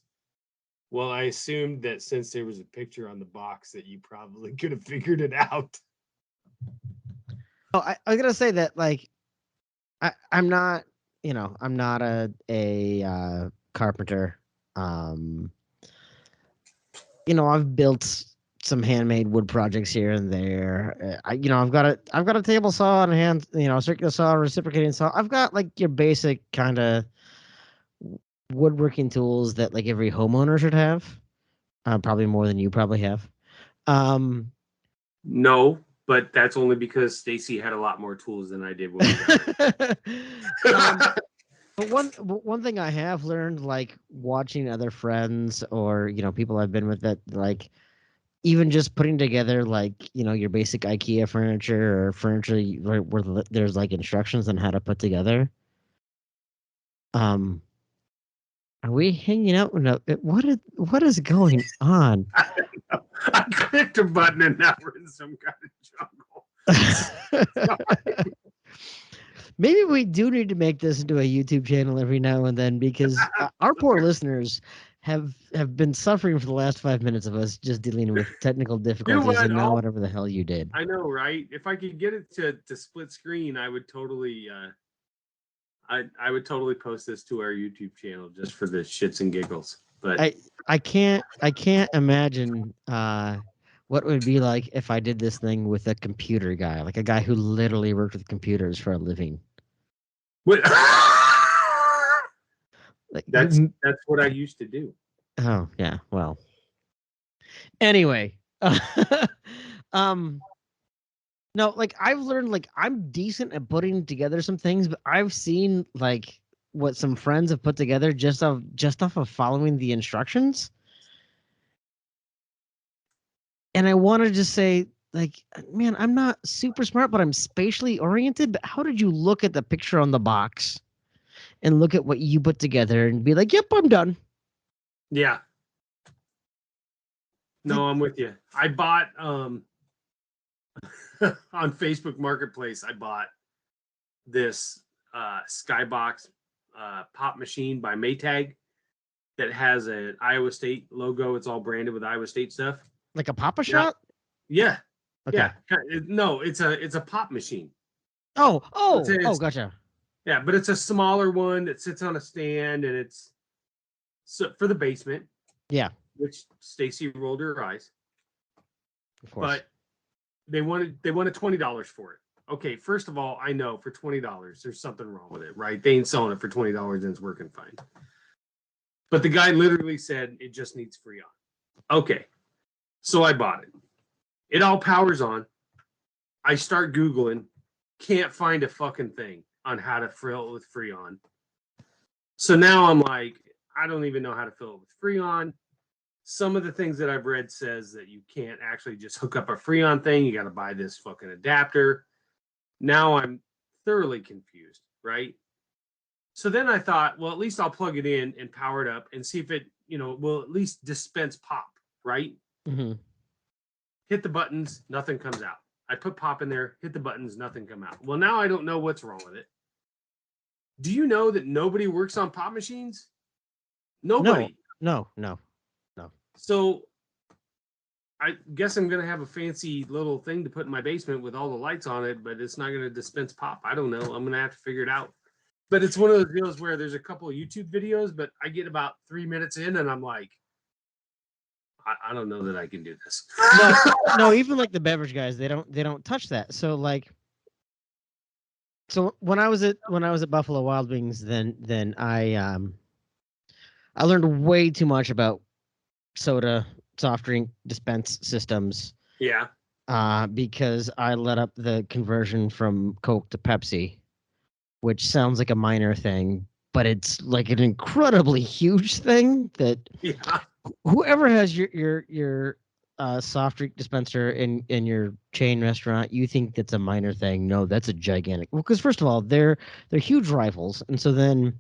"Well, I assumed that since there was a picture on the box that you probably could have figured it out." Oh, I was gonna say that, like, I'm not, I'm not a carpenter. I've built some handmade wood projects here and there. I've got a table saw and a hand, a circular saw, reciprocating saw. I've got like your basic kind of woodworking tools that like every homeowner should have. Probably more than you probably have. No, but that's only because Stacy had a lot more tools than I did when we got But one thing I have learned, like watching other friends or people I've been with, that like even just putting together like your basic IKEA furniture or furniture where there's like instructions on how to put together. Are we hanging out? No, what is going on? I clicked a button and now we're in some kind of jungle. Maybe we do need to make this into a YouTube channel every now and then, because our poor listeners have been suffering for the last 5 minutes of us just dealing with technical difficulties and not whatever the hell you did. I know, right? If I could get it to split screen, I would totally I would totally post this to our YouTube channel just for the shits and giggles. But I can't imagine What would it be like if I did this thing with a computer guy, like a guy who literally worked with computers for a living? What? Like, That's what I used to do. oh yeah, well. Anyway, um, no, like I've learned, like I'm decent at putting together some things, but I've seen like what some friends have put together just off of following the instructions, and I want to just say, like, man, I'm not super smart, but I'm spatially oriented. But how did you look at the picture on the box and look at what you put together and be like, "Yep, I'm done." Yeah. Like, No, I'm with you. I bought on Facebook Marketplace. I bought this Skybox pop machine by Maytag that has an Iowa State logo. It's all branded with Iowa State stuff. like a Papa Yeah. Shot? Yeah. Okay. Yeah. No, it's a pop machine. Oh, gotcha. Yeah, but it's a smaller one that sits on a stand, and it's for the basement. Yeah, Which Stacy rolled her eyes. of course. But they wanted $20 for it. Okay, first of all, I know for $20 there's something wrong with it, right? They ain't selling it for $20 and it's working fine. But the guy literally said it just needs Freon. Okay, so I bought it. It all powers on. I start Googling, can't find a fucking thing on how to fill it with Freon. So now I'm like, I don't even know how to fill it with Freon. Some of the things that I've read says that you can't actually just hook up a Freon thing. You got to buy this fucking adapter. Now I'm thoroughly confused, right? So then I thought, well, at least I'll plug it in and power it up and see if it, will at least dispense pop, right? Mm-hmm. Hit the buttons, nothing comes out. I put pop in there, hit the buttons, nothing come out. Well, now I don't know what's wrong with it. Do you know that nobody works on pop machines? Nobody. No. So I guess I'm going to have a fancy little thing to put in my basement with all the lights on it, but it's not going to dispense pop. I don't know. I'm going to have to figure it out. But it's one of those deals where there's a couple of YouTube videos, but I get about 3 minutes in and I'm like, I don't know that I can do this. No, even like the beverage guys, they don't touch that. So like, when I was at Buffalo Wild Wings, then I learned way too much about soda, soft drink dispense systems. Yeah. Because I led up the conversion from Coke to Pepsi, which sounds like a minor thing, but it's like an incredibly huge thing that whoever has your soft drink dispenser in your chain restaurant, you think that's a minor thing. No, that's a gigantic. Well, because first of all, they're huge rivals, and so then,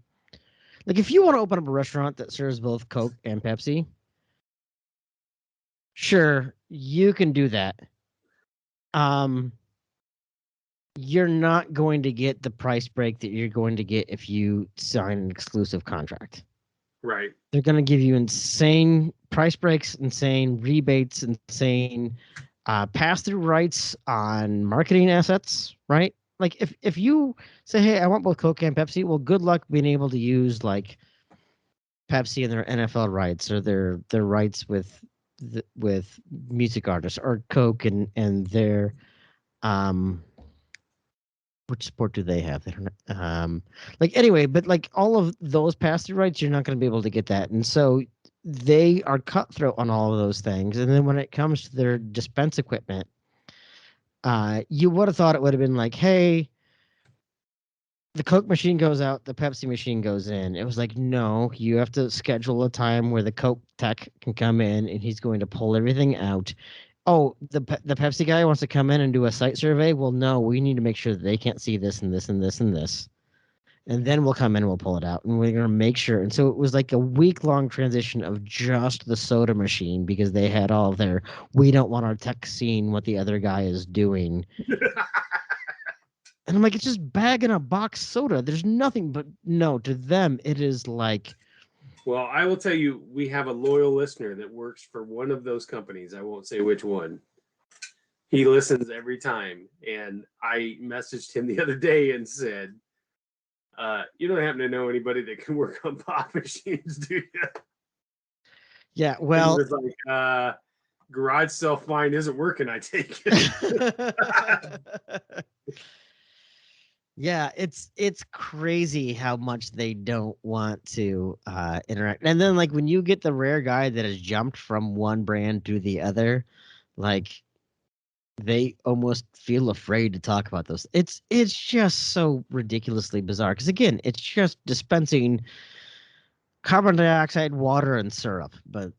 like, if you want to open up a restaurant that serves both Coke and Pepsi, sure, you can do that. You're not going to get the price break that you're going to get if you sign an exclusive contract. Right. They're going to give you insane price breaks, insane rebates, insane pass-through rights on marketing assets, right? Like if you say, hey, I want both Coke and Pepsi, well, good luck being able to use like Pepsi and their NFL rights or their rights with music artists, or Coke and their which sport do they have? They don't like anyway, but like all of those pass-through rights, you're not going to be able to get that. And so they are cutthroat on all of those things. And then when it comes to their dispense equipment, you would have thought it would have been like, hey, the Coke machine goes out, the Pepsi machine goes in. It was like, no, you have to schedule a time where the Coke tech can come in and he's going to pull everything out. Oh, the Pepsi guy wants to come in and do a site survey. Well, no, we need to make sure that they can't see this and this and this and this. And then we'll come in and we'll pull it out. And we're going to make sure. And so it was like a week-long transition of just the soda machine because they had all their, we don't want our tech seeing what the other guy is doing. And I'm like, it's just bag in a box soda. There's nothing, but no, to them, it is like. Well, I will tell you, we have a loyal listener that works for one of those companies. I won't say which one. He listens every time. And I messaged him the other day and said, you don't happen to know anybody that can work on pop machines, do you? Yeah, well. And he was like, garage sale fine isn't working, I take it. Yeah, it's crazy how much they don't want to interact. And then like when you get the rare guy that has jumped from one brand to the other, like they almost feel afraid to talk about those. It's just so ridiculously bizarre because again, it's just dispensing carbon dioxide, water, and syrup, but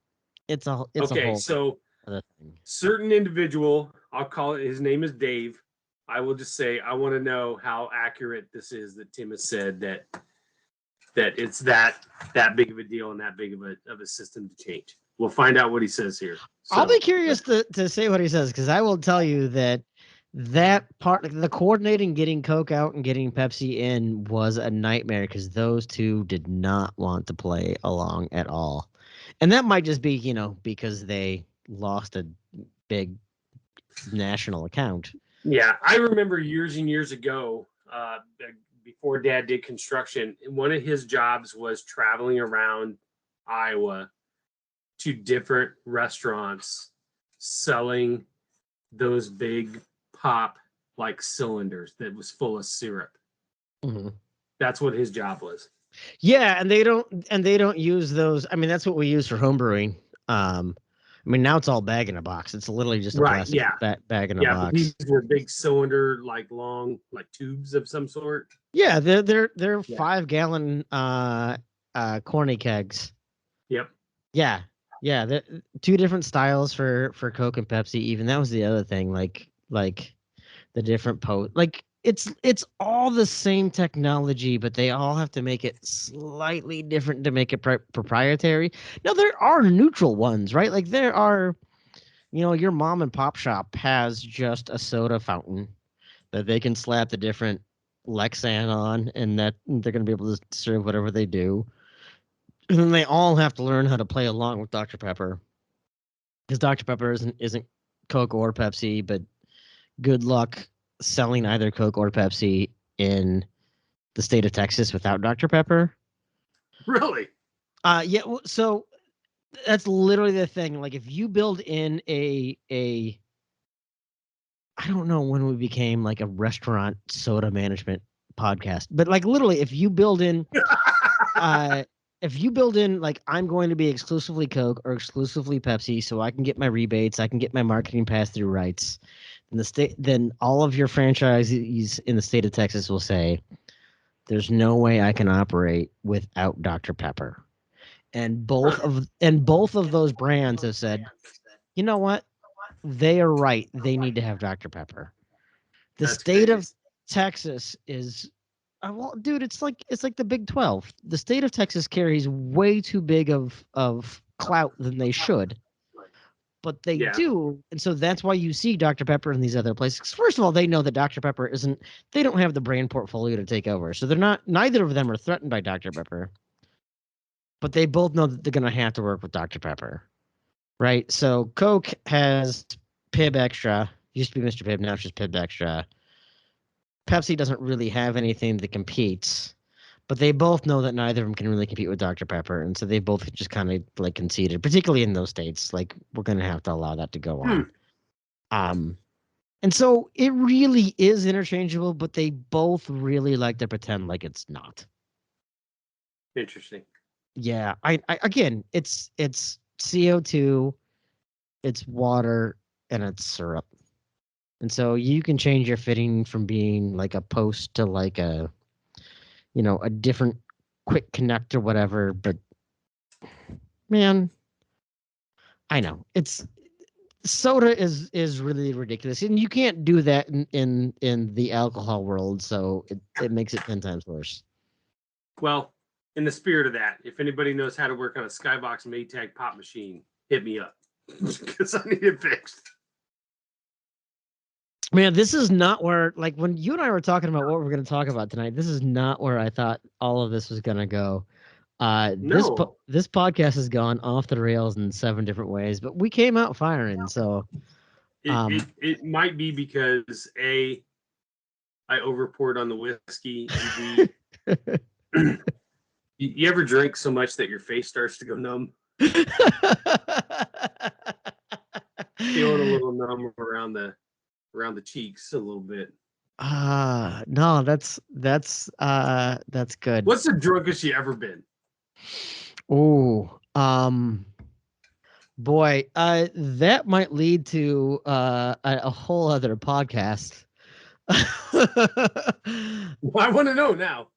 it's a Okay, whole so other thing. certain individual, I'll call it, his name is Dave. I will just say I want to know how accurate this is that Tim has said that it's that big of a deal and that big of a system to change. We'll find out what he says here. I'll be curious to say what he says because I will tell you that part, the coordinating, getting Coke out and getting Pepsi in was a nightmare because those two did not want to play along at all. And that might just be, because they lost a big national account. Yeah, I remember years and years ago, before Dad did construction, one of his jobs was traveling around Iowa to different restaurants selling those big pop like cylinders that was full of syrup. Mm-hmm. That's what his job was. Yeah, and they don't use those. I mean, that's what we use for homebrewing. I mean, now it's all bag in a box. It's literally just a plastic bag in a box. But these were big cylinder, like long, like tubes of some sort. Yeah, they're 5-gallon corny kegs. Yep. Yeah. Yeah, two different styles for Coke and Pepsi. Even that was the other thing. Like the different like it's all the same technology, but they all have to make it slightly different to make it proprietary. Now there are neutral ones, right? Like there are, your mom and pop shop has just a soda fountain that they can slap the different Lexan on, and that they're going to be able to serve whatever they do. And then they all have to learn how to play along with Dr. Pepper, because Dr. Pepper isn't Coke or Pepsi, but good luck selling either Coke or Pepsi in the state of Texas without Dr. Pepper. Really? Yeah. So that's literally the thing. Like if you build in a I don't know when we became like a restaurant soda management podcast, but like literally if you build in like I'm going to be exclusively Coke or exclusively Pepsi so I can get my rebates, I can get my marketing pass-through rights, then all of your franchisees in the state of Texas will say there's no way I can operate without Dr. Pepper. And both of those brands have said, you know what? They are right. They need to have Dr. Pepper. The state of Texas is well, dude, it's like the Big 12. The state of Texas carries way too big of clout than they should. But they do, and so that's why you see Dr. Pepper in these other places. First of all, they know that Dr. Pepper they don't have the brand portfolio to take over. So neither of them are threatened by Dr. Pepper. But they both know that they're going to have to work with Dr. Pepper. Right? So Coke has Pibb Extra. Used to be Mr. Pibb, now it's just Pibb Extra. Pepsi doesn't really have anything that competes, but they both know that neither of them can really compete with Dr. Pepper, and so they both just kind of like conceded, particularly in those states. Like we're going to have to allow that to go on. And so it really is interchangeable, but they both really like to pretend like it's not. Interesting. Yeah, I again, it's CO2, it's water, and it's syrup. And so you can change your fitting from being like a post to like a different quick connect or whatever. But man, I know soda is really ridiculous, and you can't do that in the alcohol world. So it makes it 10 times worse. Well, in the spirit of that, if anybody knows how to work on a Skybox Maytag pop machine, hit me up because I need it fixed. Man, this is not where, like, when you and I were talking about what we're going to talk about tonight, this is not where I thought all of this was going to go. No. This podcast has gone off the rails in 7 different ways, but we came out firing. So it might be because A, I overpoured on the whiskey, and B, you ever drink so much that your face starts to go numb? Feeling a little numb around the cheeks a little bit. No, that's good. What's the drunkest you ever been? Oh, boy, that might lead to a whole other podcast. I want to know now.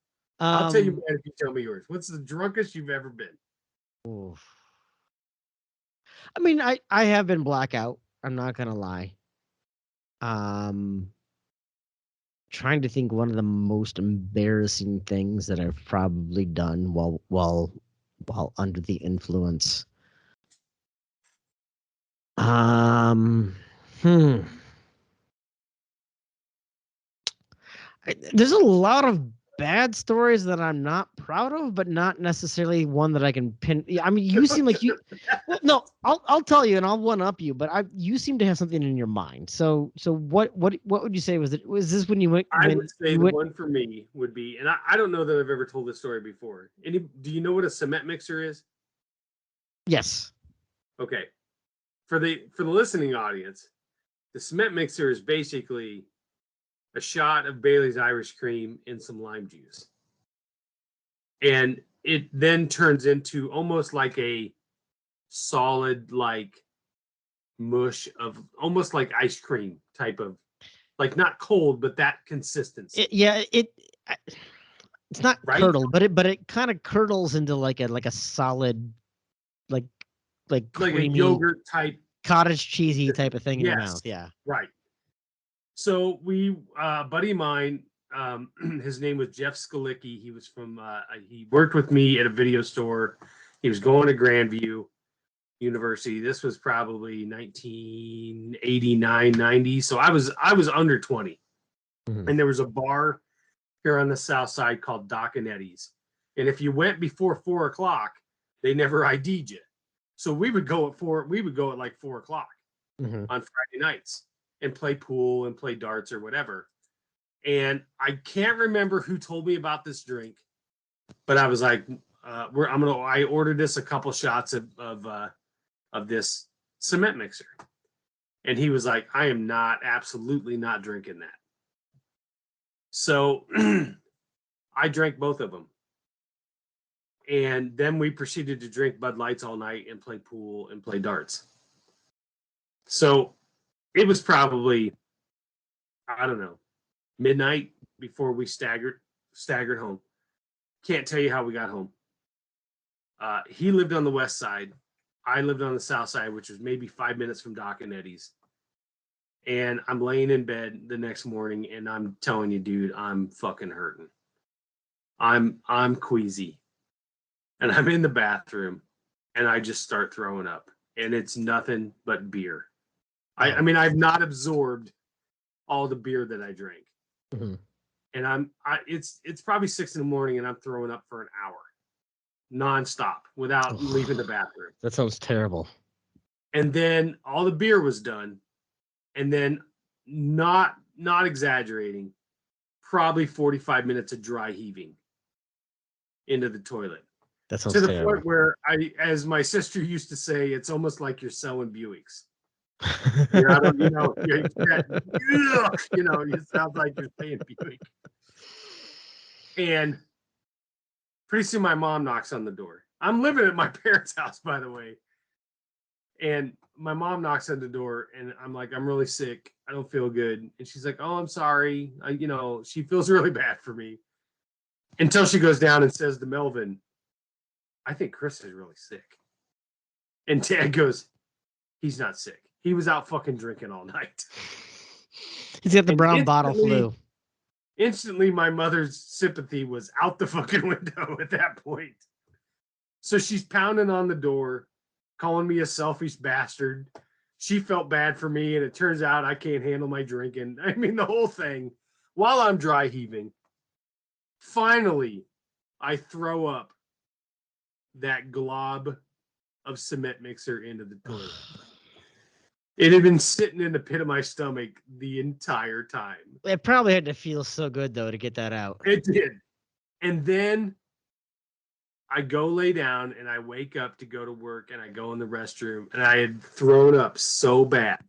I'll tell you, Um, man, if you tell me yours. What's the drunkest you've ever been? oof. I mean, I have been blackout. I'm not gonna lie. Um, trying to think one of the most embarrassing things that I've probably done while under the influence. Hmm. There's a lot of bad stories that I'm not proud of, but not necessarily one that I can pin. I mean, you seem like you. Well, no, I'll tell you, and I'll one up you. But you seem to have something in your mind. So what would you say was it? Was this when you went? I When would say you the went? one for me would be, and I don't know that I've ever told this story before. Do you know what a cement mixer is? Yes. Okay. For the listening audience, the cement mixer is basically a shot of Bailey's Irish cream and some lime juice. And it then turns into almost like a solid, like mush of almost like ice cream type of, like not cold, but that consistency. It's not right? curdle, but it kind of curdles into like a solid, like Like creamy a yogurt type. cottage cheesy type of thing in your Yes. mouth. Yeah. Right. So we, buddy of mine, his name was Jeff Skalicki. He was from, he worked with me at a video store. He was going to Grandview University. This was probably 1989, 90. So I was under 20. Mhm. And there was a bar here on the south side called Doc and Eddie's. And if you went before 4 o'clock, they never ID'd you. So we would go at like 4 o'clock Mhm. on Friday nights and play pool and play darts or whatever. And I can't remember who told me about this drink, but I was like, I ordered this a couple shots of this cement mixer. And he was like, I am absolutely not drinking that. So I drank both of them. And then we proceeded to drink Bud Lights all night and play pool and play darts. So it was probably, I don't know, midnight before we staggered home. Can't tell you how we got home. He lived on the west side. I lived on the south side, which was maybe 5 minutes from Doc and Eddie's. And I'm laying in bed the next morning, and I'm telling you, dude, I'm fucking hurting. I'm queasy. And I'm in the bathroom, and I just start throwing up. And it's nothing but beer. I mean, I've not absorbed all the beer that I drank. Mm-hmm. And it's probably 6 a.m, and I'm throwing up for an hour, nonstop, without leaving the bathroom. That sounds terrible. And then all the beer was done, and then not exaggerating, probably 45 minutes of dry heaving into the toilet. That sounds to the terrible. point where as my sister used to say, it's almost like you're selling Buicks. You know, it sounds like you're saying Buick. And pretty soon my mom knocks on the door. I'm living at my parents' house, by the way. And my mom knocks on the door, and I'm like, I'm really sick. I don't feel good. And she's like, oh, I'm sorry. She feels really bad for me. Until she goes down and says to Melvin, I think Chris is really sick. And Dad goes, he's not sick. He was out fucking drinking all night. He's got the brown bottle flu. Instantly, my mother's sympathy was out the fucking window at that point. So she's pounding on the door, calling me a selfish bastard. She felt bad for me, and it turns out I can't handle my drinking. I mean, the whole thing, while I'm dry heaving. Finally, I throw up that glob of cement mixer into the toilet. It had been sitting in the pit of my stomach the entire time. It probably had to feel so good, though, to get that out. It did. And then I go lay down and I wake up to go to work and I go in the restroom and I had thrown up so bad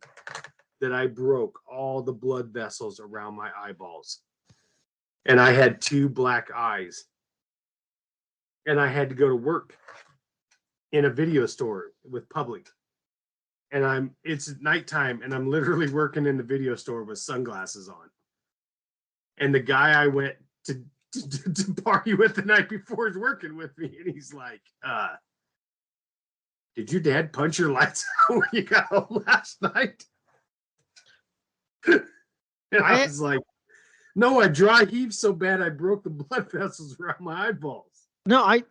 that I broke all the blood vessels around my eyeballs. And I had 2 black eyes. And I had to go to work in a video store with public. And it's nighttime and I'm literally working in the video store with sunglasses on. And the guy I went to party with the night before is working with me. And he's like, did your dad punch your lights out when you got home last night? And I was like, no, I dry heaved so bad I broke the blood vessels around my eyeballs. No, I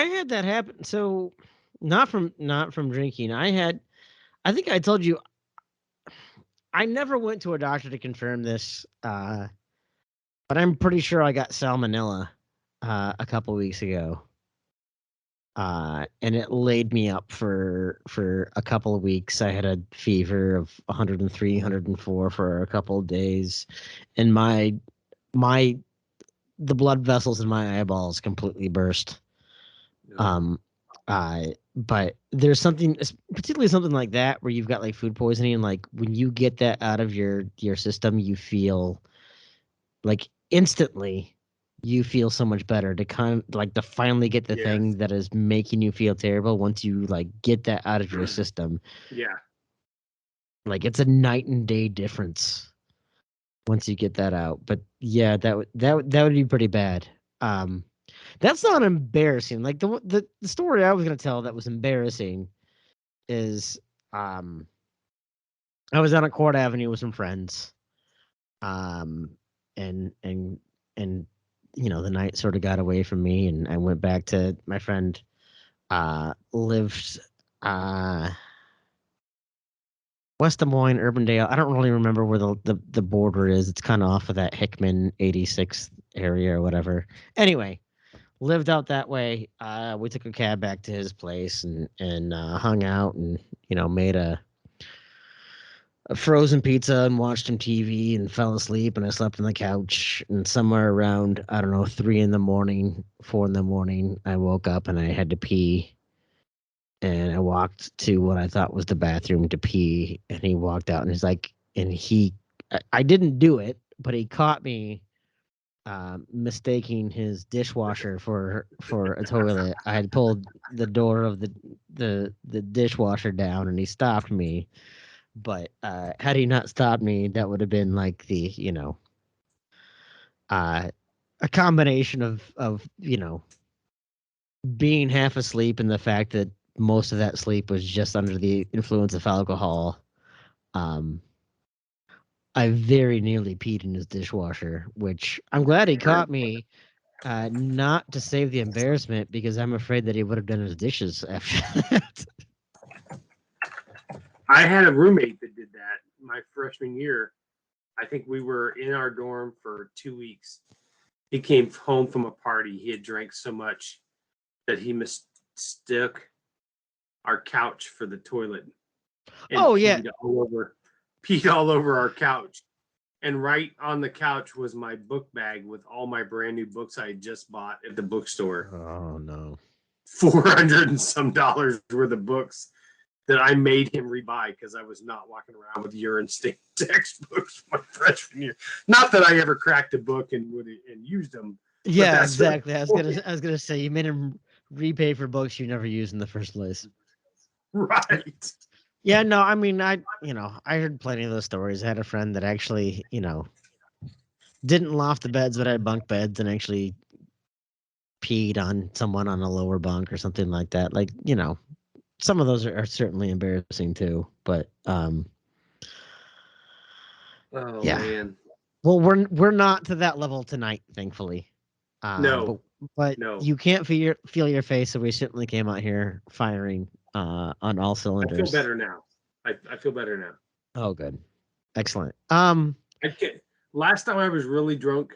had that happen. So not from drinking. I think I told you I never went to a doctor to confirm this, but I'm pretty sure I got salmonella a couple weeks ago. And it laid me up for a couple of weeks. I had a fever of 103, 104 for a couple of days, and the blood vessels in my eyeballs completely burst. But there's something, particularly something like that, where you've got like food poisoning, and like when you get that out of your system, you feel like instantly you feel so much better to finally get the thing that is making you feel terrible. Once you like get that out of your system, like it's a night and day difference once you get that out. But yeah, that would be pretty bad. That's not embarrassing. Like the story I was going to tell that was embarrassing is I was on a Court Avenue with some friends. And you know, the night sort of got away from me, and I went back to my friend lived West Des Moines, Urbandale. I don't really remember where the border is. It's kind of off of that Hickman 86th area or whatever. Anyway, lived out that way. We took a cab back to his place and hung out and, you know, made a frozen pizza and watched some TV and fell asleep, and I slept on the couch, and somewhere around, I don't know, 3 in the morning, 4 in the morning, I woke up and I had to pee, and I walked to what I thought was the bathroom to pee, and he walked out and he's like, I didn't do it, but he caught me mistaking his dishwasher for a toilet. I had pulled the door of the dishwasher down, and he stopped me. But had he not stopped me, that would have been like the, you know, a combination of, you know, being half asleep and the fact that most of that sleep was just under the influence of alcohol. I very nearly peed in his dishwasher, which I'm glad he caught me, not to save the embarrassment, because I'm afraid that he would have done his dishes after that. I had a roommate that did that my freshman year. I think we were in our dorm for 2 weeks. He came home from a party. He had drank so much that he mistook our couch for the toilet. And peed all over our couch. And right on the couch was my book bag with all my brand new books I had just bought at the bookstore. Oh no. $400 and some worth of books that I made him rebuy because I was not walking around with urine stained textbooks my freshman year. Not that I ever cracked a book and used them. Yeah, exactly. I was gonna say you made him repay for books you never used in the first place. Right. Yeah, no, I mean, I heard plenty of those stories. I had a friend that actually, you know, didn't loft the beds but had bunk beds and actually peed on someone on a lower bunk or something like that. Like, you know, some of those are certainly embarrassing too, but yeah. Man. Well, we're not to that level tonight, thankfully. No. But No. you can't feel your face, so we certainly came out here firing on all cylinders. I feel better now. I feel better now. Oh, good, excellent. Last time I was really drunk,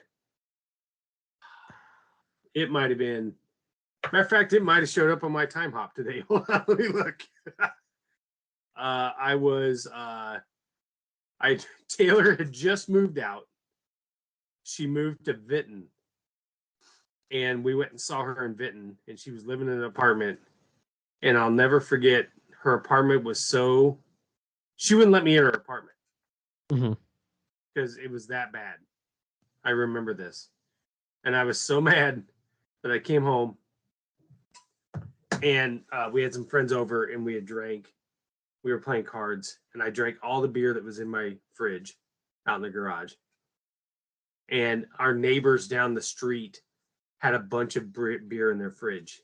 it might have been. Matter of fact, it might have showed up on my time hop today. Hold on, let me look. Taylor had just moved out. She moved to Vinton. and we went and saw her in Vinton, and she was living in an apartment. And I'll never forget, her apartment was so, she wouldn't let me in her apartment because it was that bad. I remember this. And I was so mad that I came home, and we had some friends over, and we had drank. We were playing cards, and I drank all the beer that was in my fridge out in the garage. And our neighbors down the street had a bunch of beer in their fridge.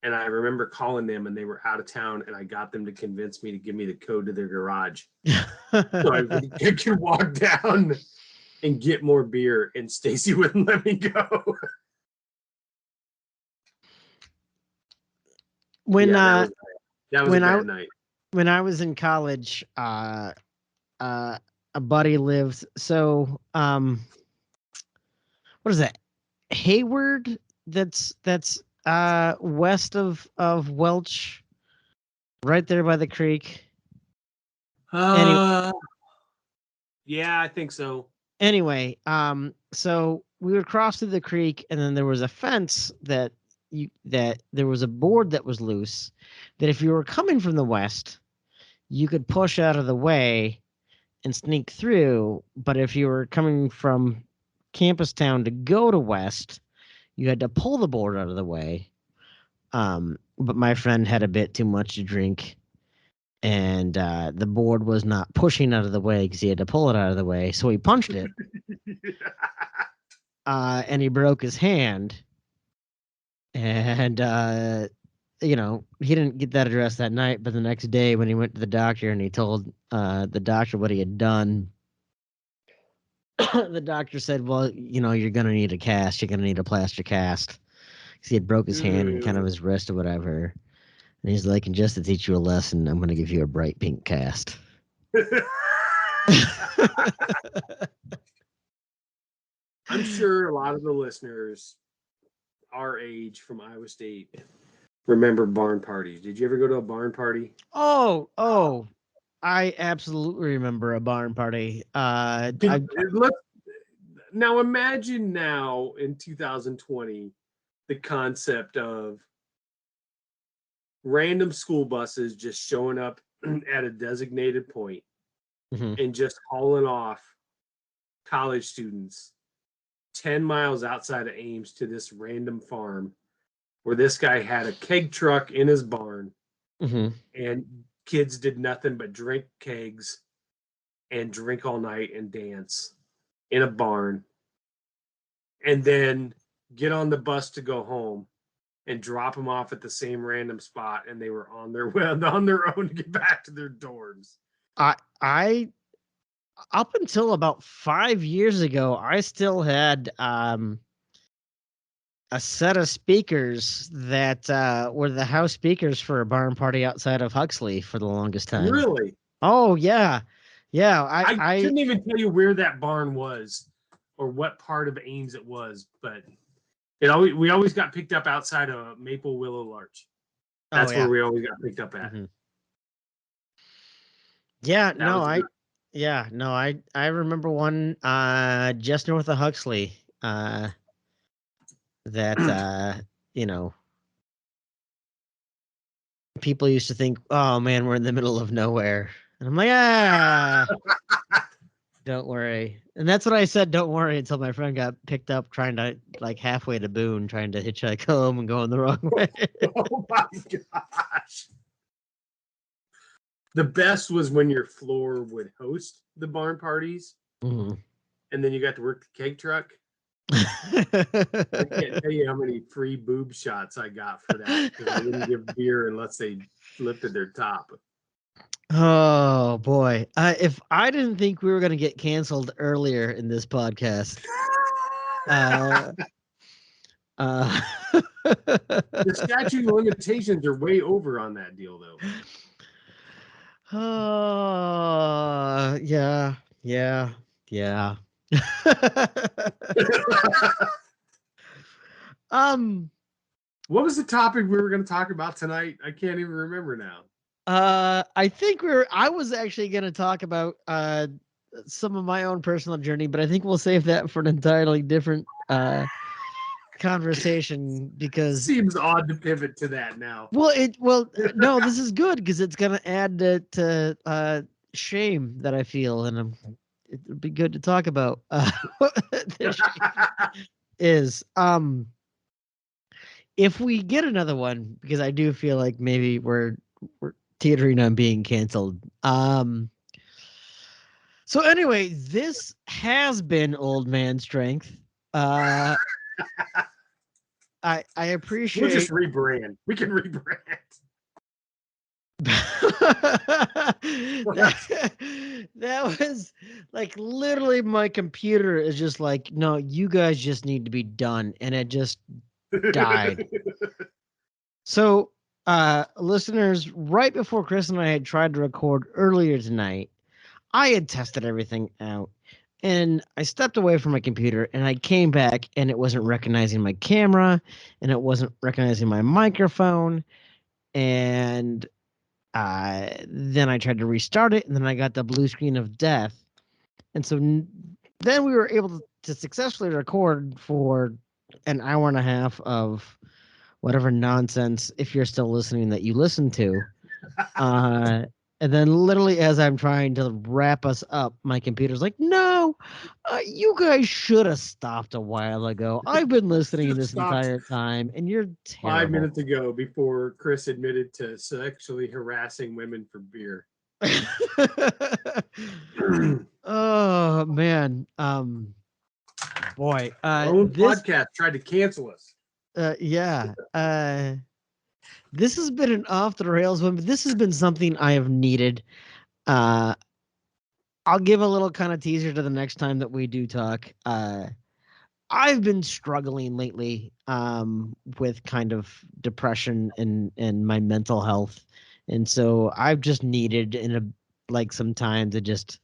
And I remember calling them, and they were out of town, and I got them to convince me to give me the code to their garage. So I could walk down and get more beer, and Stacy wouldn't let me go. When that was a bad night. When I was in college, a buddy lived what is that? Hayward, that's west of Welch, right there by the creek. Yeah, I think so. Anyway, so we would cross through the creek, and then there was a fence that there was a board that was loose, that if you were coming from the west, you could push out of the way and sneak through. But if you were coming from Campus Town to go to west, you had to pull the board out of the way. But my friend had a bit too much to drink, and the board was not pushing out of the way because he had to pull it out of the way. So he punched it, and he broke his hand. And he didn't get that addressed that night, but the next day when he went to the doctor and he told the doctor what he had done, the doctor said, well, you're going to need a cast. You're going to need a plaster cast. Because he had broke his hand and kind of his wrist or whatever. And he's like, and just to teach you a lesson, I'm going to give you a bright pink cast. I'm sure a lot of the listeners our age from Iowa State remember barn parties. Did you ever go to a barn party? Oh, I absolutely remember a barn party. Now imagine now in 2020 the concept of random school buses just showing up at a designated point and just hauling off college students 10 miles outside of Ames to this random farm where this guy had a keg truck in his barn and kids did nothing but drink kegs and drink all night and dance in a barn and then get on the bus to go home and drop them off at the same random spot, and they were on their own to get back to their dorms. I up until about 5 years ago, I still had a set of speakers that were the house speakers for a barn party outside of Huxley for the longest time. Really? Oh yeah. I couldn't even tell you where that barn was or what part of Ames it was, but we always got picked up outside of Maple Willow Larch. That's where we always got picked up at. Yeah, I remember one just north of Huxley that people used to think, oh man, we're in the middle of nowhere. And I'm like, don't worry. And that's what I said, don't worry, until my friend got picked up trying to, like, halfway to Boone, trying to hitchhike home and going the wrong way. Oh my gosh. The best was when your floor would host the barn parties, and then you got to work the keg truck. I can't tell you how many free boob shots I got for that, because I wouldn't give beer unless they lifted their top. Oh boy! If I didn't think we were going to get canceled earlier in this podcast, the statute of limitations are way over on that deal, though. Yeah. What was the topic we were going to talk about tonight? I can't even remember now. I think I was actually going to talk about some of my own personal journey, but I think we'll save that for an entirely different conversation because Seems odd to pivot to that now. no, this is good because it's gonna add to shame that I feel, and it would be good to talk about. The shame is if we get another one, because I do feel like maybe we're teetering on being canceled. So anyway, this has been Old Man Strength. I appreciate. We'll just rebrand. We can rebrand. that was like literally my computer is just like, no, you guys just need to be done, and it just died. So, listeners, right before Chris and I had tried to record earlier tonight, I had tested everything out, and I stepped away from my computer, and I came back, and it wasn't recognizing my camera, and it wasn't recognizing my microphone, and then I tried to restart it, and then I got the blue screen of death, and so then we were able to successfully record for an hour and a half of whatever nonsense, if you're still listening, that you listen to. And then literally as I'm trying to wrap us up, my computer's like, no, you guys should have stopped a while ago. I've been listening this entire time, and you're terrible. 5 minutes ago, before Chris admitted to sexually harassing women for beer. Oh, man. Boy. Our own podcast tried to cancel us. Yeah. This has been an off the rails one, but this has been something I have needed. I'll give a little kind of teaser to the next time that we do talk. I've been struggling lately with kind of depression and my mental health, and so I've just needed some time to just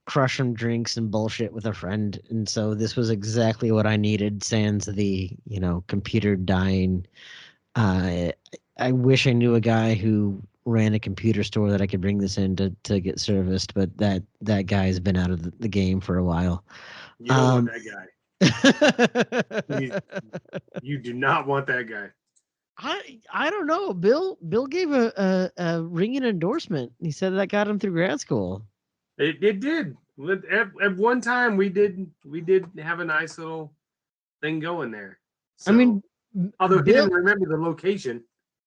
crush some drinks and bullshit with a friend, and so this was exactly what I needed. Sans the computer dying. I wish I knew a guy who ran a computer store that I could bring this in to get serviced, but that guy's been out of the game for a while. You don't want that guy. You do not want that guy. I don't know. Bill gave a ringing endorsement. He said that got him through grad school. It did. At one time we did have a nice little thing going there. So, I mean, although he didn't remember the location.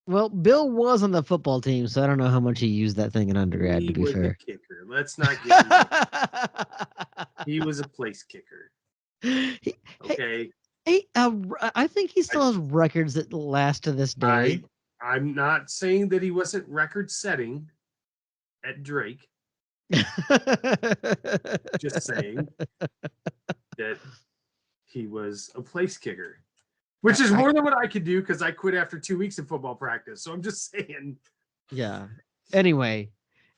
Well, Bill was on the football team, so I don't know how much he used that thing in undergrad, to be fair. He was a kicker. Let's not get him. He was a place kicker. Okay. Hey, I think he still has records that last to this day. I'm not saying that he wasn't record-setting at Drake. Just saying that he was a place kicker. Which is more than what I could do because I quit after 2 weeks of football practice. So I'm just saying. Yeah. Anyway,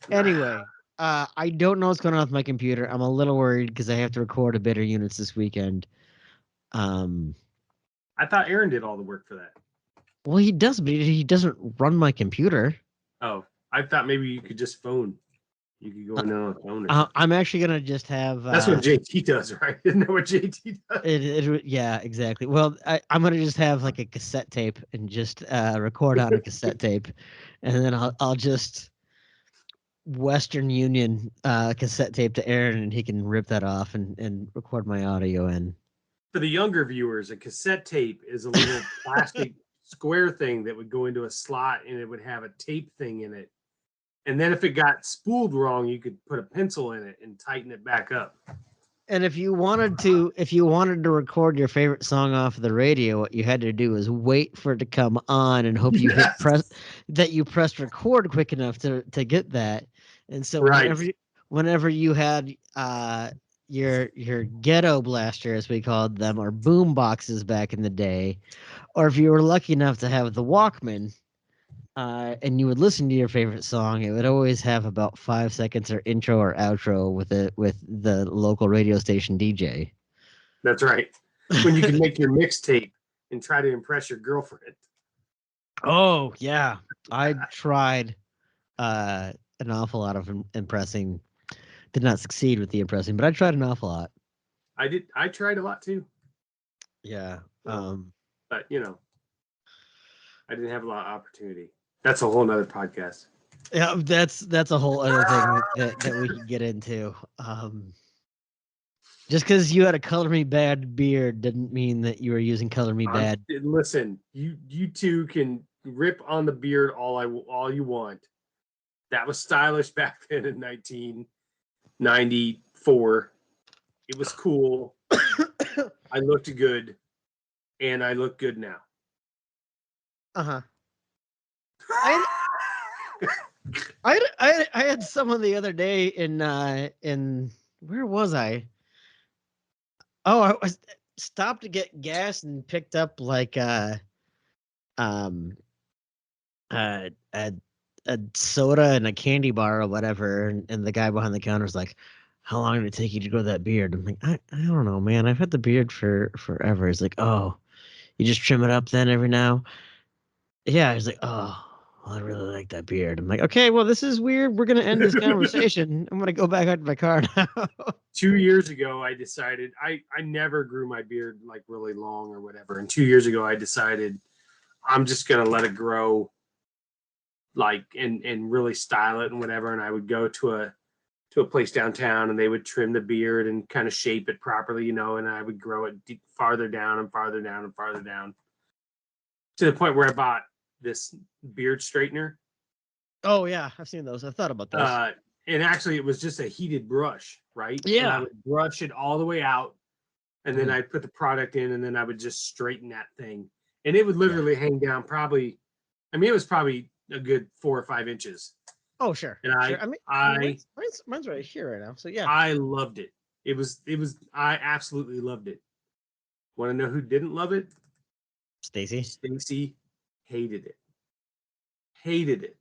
I don't know what's going on with my computer. I'm a little worried because I have to record a bit of units this weekend. I thought Aaron did all the work for that. Well, he does, but he doesn't run my computer. Oh, I thought maybe you could just phone. You could go in on a phone. I'm actually gonna just have. That's what JT does, right? Isn't that what JT does? Yeah, exactly. Well, I'm gonna just have like a cassette tape and just record on a cassette tape, and then I'll just Western Union cassette tape to Aaron, and he can rip that off and record my audio in. For the younger viewers, a cassette tape is a little plastic square thing that would go into a slot, and it would have a tape thing in it. And then if it got spooled wrong, you could put a pencil in it and tighten it back up. And if you wanted to record your favorite song off of the radio, what you had to do is wait for it to come on and hope you you pressed record quick enough to get that. And so whenever you had your ghetto blaster, as we called them, or boom boxes back in the day, or if you were lucky enough to have the Walkman, and you would listen to your favorite song, it would always have about 5 seconds or intro or outro with the local radio station DJ. That's right. When you can make your mixtape and try to impress your girlfriend. Oh yeah, I tried an awful lot of impressing. Did not succeed with the impressing, but I tried an awful lot. I did. I tried a lot too. Yeah. But I didn't have a lot of opportunity. That's a whole nother podcast. Yeah, that's a whole other thing that we could get into. Just because you had a color me bad beard didn't mean that you were using color me bad. Listen, you two can rip on the beard all you want. That was stylish back then in 1994. It was cool. I looked good, and I look good now. Uh-huh. I had someone the other day in where was I? Oh, I was stopped to get gas and picked up like a soda and a candy bar or whatever, and the guy behind the counter was like, "How long did it take you to grow that beard?" I'm like, I don't know, man. I've had the beard for forever. He's like, "Oh, you just trim it up then every now?" Yeah, he's like, "Oh, well, I really like that beard." I'm like, "Okay, well, this is weird. We're gonna end this conversation. I'm gonna go back out to my car now." 2 years ago, I decided I never grew my beard like really long or whatever. And 2 years ago, I decided I'm just gonna let it grow, like and really style it and whatever. And I would go to a place downtown, and they would trim the beard and kind of shape it properly, and I would grow it farther down and farther down and farther down, to the point where I bought this beard straightener. Oh yeah, I've seen those. I thought about those. And actually, it was just a heated brush, right? Yeah. And I would brush it all the way out, and then I'd put the product in, and then I would just straighten that thing. And it would literally hang down probably, it was probably a good 4 or 5 inches. Oh, sure. And sure. Mine's right here right now. So yeah. I loved it. I absolutely loved it. Want to know who didn't love it? Stacy. Stacy hated it. Hated it.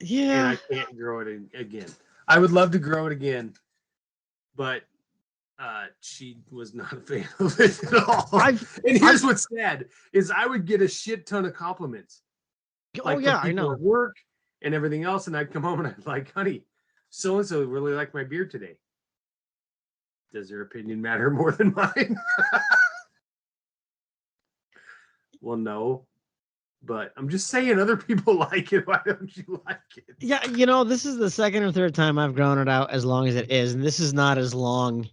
Yeah. And I can't grow it again. I would love to grow it again, but she was not a fan of it at all. And here's what's sad is I would get a shit ton of compliments. Oh yeah, I know. At work and everything else, and I'd come home and I'd like, honey, so and so really liked my beard today. Does their opinion matter more than mine? Well, no. But I'm just saying, other people like it. Why don't you like it? Yeah, this is the second or third time I've grown it out as long as it is, and this is not as long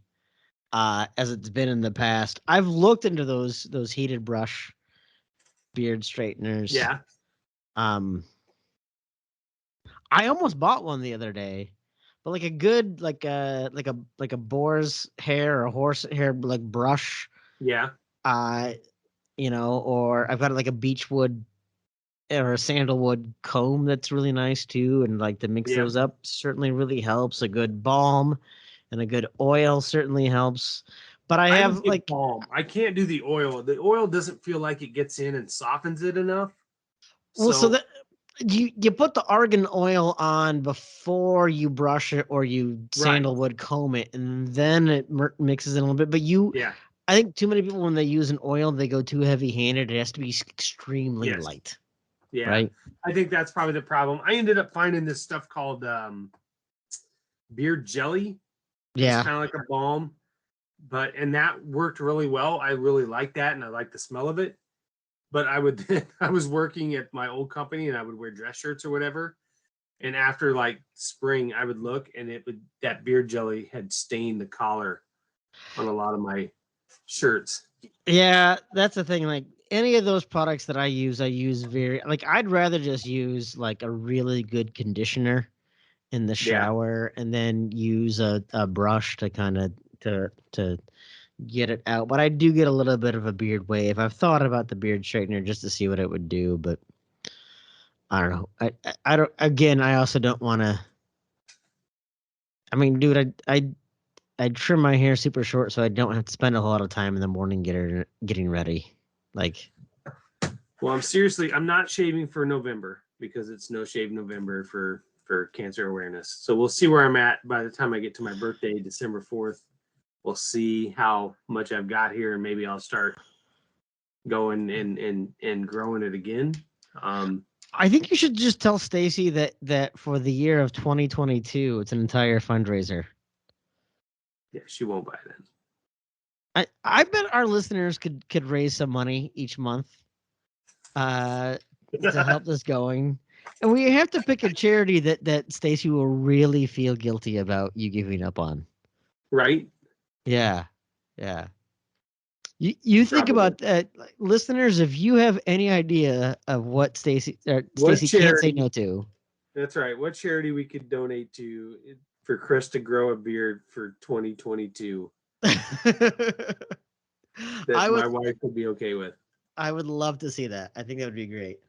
as it's been in the past. I've looked into those heated brush beard straighteners. Yeah. I almost bought one the other day, but like a good like a boar's hair or a horse hair like brush. Yeah. Or I've got like a beechwood or a sandalwood comb that's really nice too, and like to mix those up certainly really helps. A good balm and a good oil certainly helps. But I have like balm. I can't do the oil. The oil doesn't feel like it gets in and softens it enough. Well, so that you put the argan oil on before you brush it or you sandalwood comb it, and then it mixes in a little bit. But I think too many people, when they use an oil, they go too heavy-handed. It has to be extremely light. Yeah, right. I think that's probably the problem. I ended up finding this stuff called beard jelly. Yeah, it's kind of like a balm, and that worked really well. I really liked that, and I liked the smell of it. But I was working at my old company, and I would wear dress shirts or whatever. And after like spring, I would look, and that beard jelly had stained the collar on a lot of my shirts. Yeah, that's the thing. Like any of those products that I use very I'd rather just use like a really good conditioner in the shower and then use a brush to kind of to get it out. But I do get a little bit of a beard wave. I've thought about the beard straightener just to see what it would do, but I don't know. I don't. Again, I also don't want to. I mean, dude, I trim my hair super short so I don't have to spend a whole lot of time in the morning getting ready. Well, I'm not shaving for November because it's No Shave November for cancer awareness. So we'll see where I'm at by the time I get to my birthday, December 4th. We'll see how much I've got here, and maybe I'll start going and growing it again. I think you should just tell Stacy that for the year of 2022, it's an entire fundraiser. Yeah, she won't buy that. I bet our listeners could raise some money each month to help this going. And we have to pick a charity that Stacy will really feel guilty about you giving up on. Right? Yeah. Yeah. You think Probably. about that, listeners. If you have any idea of what Stacy What Stacy can't say charity? no to, That's right. What charity we could donate to for Chris to grow a beard for 2022 that I my would wife would be okay with. I would love to see that. I think that would be great.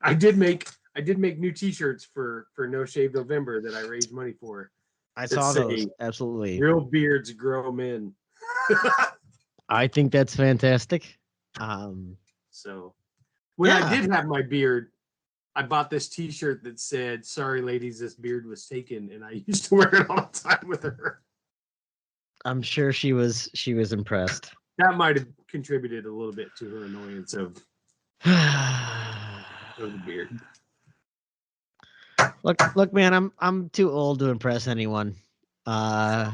I did make new T-shirts for No Shave November that I raised money for. I that saw say, those. Absolutely. Real beards grow men. I think that's fantastic. So when Yeah. I did have my beard, I bought this T-shirt that said, "Sorry, ladies, this beard was taken," and I used to wear it all the time with her. I'm sure she was impressed. That might have contributed a little bit to her annoyance of the beard. Look, man, I'm too old to impress anyone. At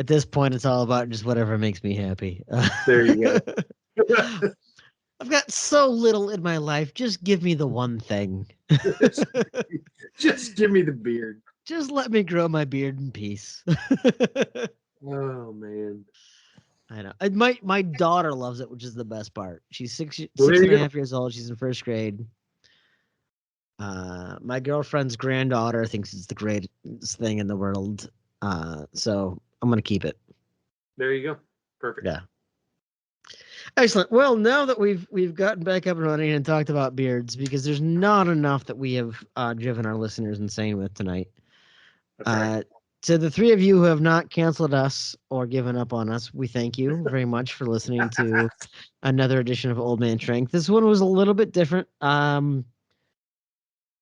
this point, it's all about just whatever makes me happy. There you go. I've got so little in my life. Just give me the one thing. Just give me the beard. Just let me grow my beard in peace. Oh man. I know. And my daughter loves it, which is the best part. She's six Well, there and you a go. half years old. She's in first grade. My girlfriend's granddaughter thinks it's the greatest thing in the world. So I'm gonna keep it. There you go. Perfect. Yeah. Excellent. Well, now that we've gotten back up and running and talked about beards, because there's not enough that we have driven our listeners insane with tonight. That's right. To the three of you who have not canceled us or given up on us, we thank you very much for listening to another edition of Old Man Strength. This one was a little bit different.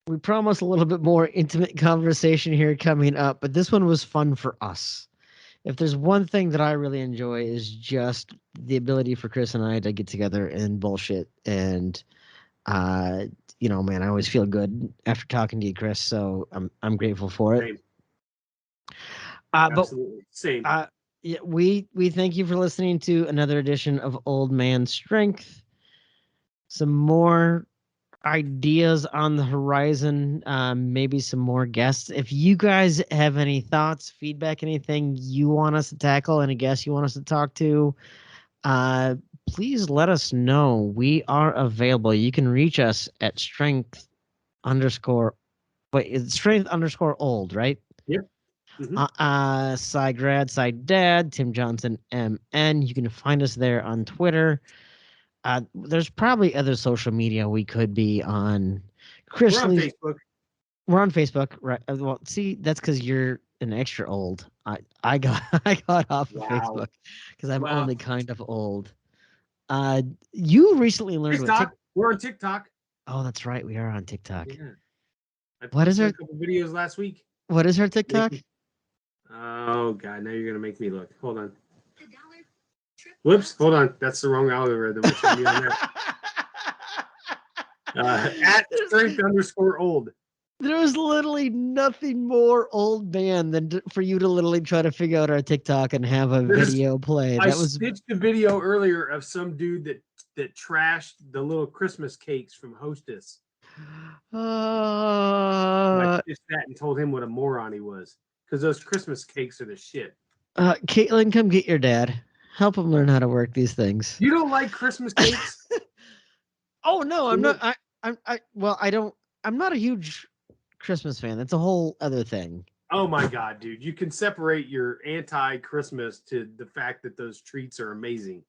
We promise a little bit more intimate conversation here coming up, but this one was fun for us. If there's one thing that I really enjoy is just the ability for Chris and I to get together and bullshit. And, man, I always feel good after talking to you, Chris. So I'm grateful for it. Same. But Absolutely. Same. yeah, we thank you for listening to another edition of Old Man Strength. Some more ideas on the horizon, maybe some more guests. If you guys have any thoughts, feedback, anything you want us to tackle, any guests you want us to talk to, please let us know. We are available. You can reach us at strength_old, right? Yep. Mm-hmm. Grad Dad, Tim Johnson MN. You can find us there on Twitter. There's probably other social media we could be on. Chris, We're on Facebook. We're on Facebook, right? Well, see, that's because you're an extra old. I got off of Facebook because I'm only kind of old. You recently learned TikTok. We're on TikTok. Oh, that's right. We are on TikTok. Yeah. I What is posted our a couple videos last week? What is our TikTok? Oh God! Now you're gonna make me look. Hold on. Whoops! Hold on. That's the wrong algorithm. It should be on there. At strength_old. There's literally nothing more old man than for you to literally try to figure out our TikTok and have a video play. I stitched a video earlier of some dude that trashed the little Christmas cakes from Hostess. I stitched that and told him what a moron he was because those Christmas cakes are the shit. Caitlin, come get your dad. Help him learn how to work these things. You don't like Christmas cakes? Oh no, I'm not. I'm not a huge Christmas fan. That's a whole other thing. Oh my God, dude. You can separate your anti-Christmas to the fact that those treats are amazing.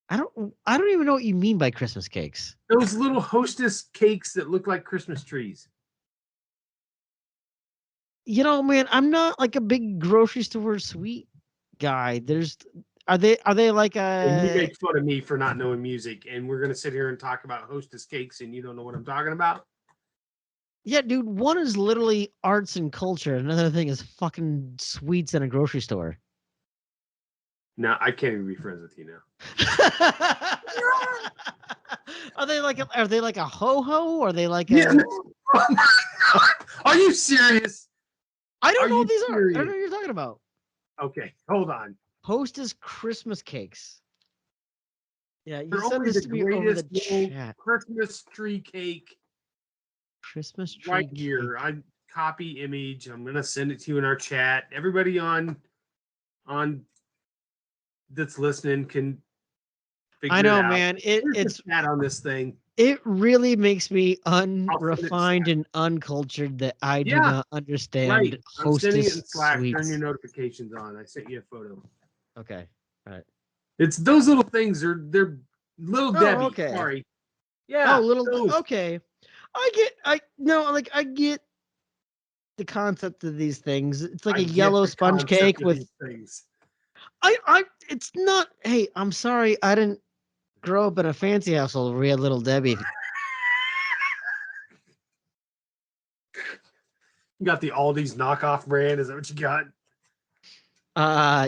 I don't even know what you mean by Christmas cakes. Those little Hostess cakes that look like Christmas trees. You know, man, I'm not like a big grocery store sweet guy. Are they like And you make fun of me for not knowing music, and we're gonna sit here and talk about Hostess cakes, and you don't know what I'm talking about? Yeah, dude. One is literally arts and culture. Another thing is fucking sweets in a grocery store. No, I can't even be friends with you now. Are they like a ho-ho? Or are they like Yeah. Are you serious? I don't Are know you what these serious? are. I don't know what you're talking about. Okay, hold on. Hostess Christmas cakes. Yeah, you They're sent only this the to me over the greatest little chat. Christmas tree cake Christmas tree right here. cake. I copy image. I'm gonna send it to you in our chat. Everybody on that's listening can figure I it know, out. man. Where's the It's chat on this thing? it really makes me I'll send it unrefined Slack. and uncultured that I do Yeah, not understand right. I'm sending it in Hostess Slack. Turn sweets. your notifications on. I sent you a photo. Okay, all right. It's those little things. They're little Oh, Debbie. okay. Sorry. Oh, Yeah. little. Those. Okay, I get the concept of these things. It's like I a get yellow the sponge concept cake of with. these things. It's not. Hey, I'm sorry. I didn't grow up in a fancy household where we had Little Debbie. You got the Aldi's knockoff brand. Is that what you got?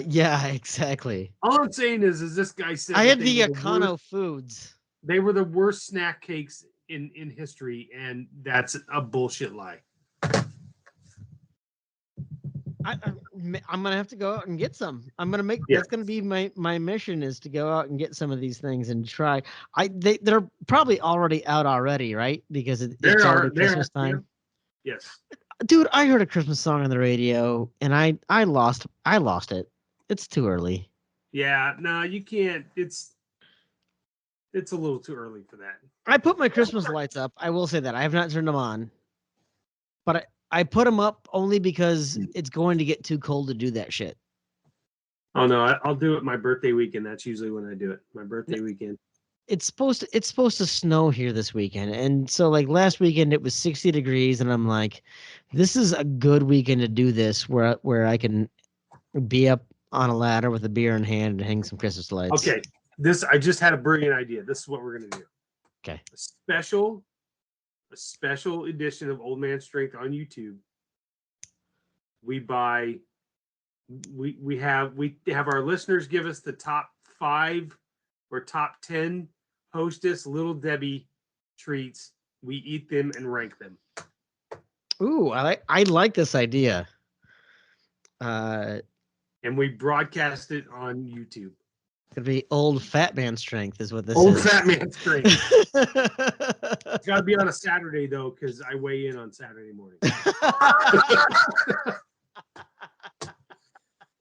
Yeah, exactly. All I'm saying is this guy said I that had the Econo Foods. they were the worst snack cakes in history, and that's a bullshit lie. I'm gonna have to go out and get some. I'm gonna make Yeah. that's gonna be my mission is to go out and get some of these things and try. They're probably already out already, right? Because it's already Christmas time. Yeah. Yes. Dude, I heard a Christmas song on the radio and I lost it. It's too early. Yeah. No, you can't. It's a little too early for that. I put my Christmas lights up. I will say that I have not turned them on, but I put them up only because it's going to get too cold to do that shit. Oh no, I'll do it my birthday weekend. That's usually when I do it. My birthday weekend. It's supposed to snow here this weekend, and so like last weekend it was 60 degrees, and I'm like, this is a good weekend to do this where I can be up on a ladder with a beer in hand and hang some Christmas lights. Okay, I just had a brilliant idea. This is what we're gonna do. Okay. A special edition of Old Man Strength on YouTube. We have our listeners give us the top 5 or top 10 Hostess Little Debbie treats. We eat them and rank them. Ooh, I like this idea. And we broadcast it on YouTube. It'd be old fat man strength is what this Old is. fat man strength. It's got to be on a Saturday though, because I weigh in on Saturday morning.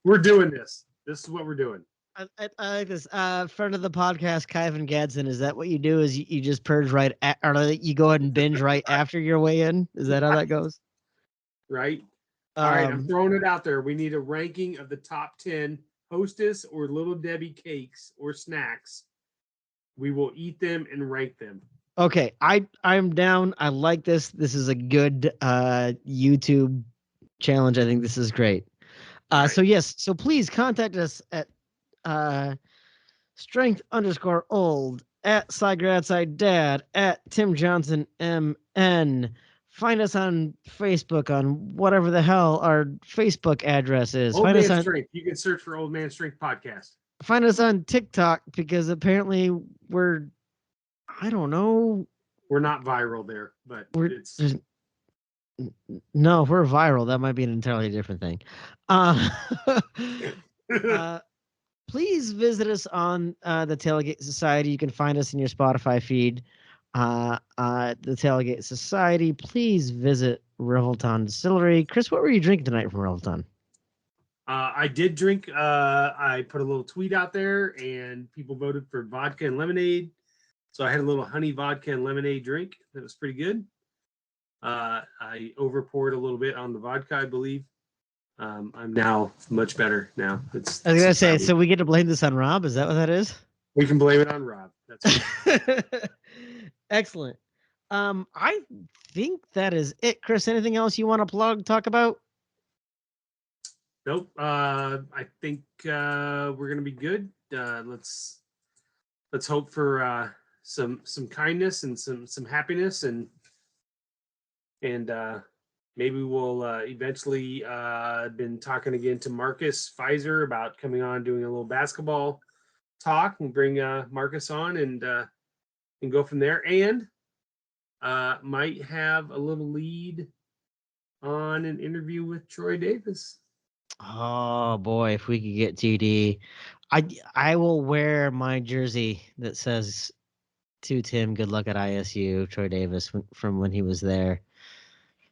We're doing this. This is what we're doing. I like this. Friend of the podcast, Kyvan Gadsden. Is that what you do? Is you just purge right, or you go ahead and binge right after your weigh-in? Is that how that goes? Right. All right. I'm throwing it out there. We need a ranking of the top 10 Hostess or Little Debbie cakes or snacks. We will eat them and rank them. Okay, I'm down. I like this. This is a good YouTube challenge. I think this is great. Right. So yes, so please contact us at strength_old at SideGradSideDad at Tim Johnson MN. Find us on Facebook on whatever the hell our Facebook address is. Old Man Strength. You can search for Old Man Strength Podcast. Find us on TikTok because apparently we're, I don't know. We're not viral there, but no, we're viral. That might be an entirely different thing. Please visit us on the Tailgate Society. You can find us in your Spotify feed. The Tailgate Society. Please visit Revelton Distillery. Chris, what were you drinking tonight from Revelton? I did drink. I put a little tweet out there, and people voted for vodka and lemonade. So I had a little honey vodka and lemonade drink. That was pretty good. I over poured a little bit on the vodka, I believe. I'm now much better now. I was gonna say, so we get to blame this on Rob? Is that what that is? We can blame it on Rob. That's right. Excellent. I think that is it. Chris, anything else you want to talk about? Nope. I think we're gonna be good. Let's hope for some kindness and some happiness and maybe we'll eventually been talking again to Marcus Pfizer about coming on doing a little basketball talk and bring Marcus on and go from there, and might have a little lead on an interview with Troy Davis. Oh boy, if we could get TD, I will wear my jersey that says to Tim, good luck at ISU, Troy Davis from when he was there.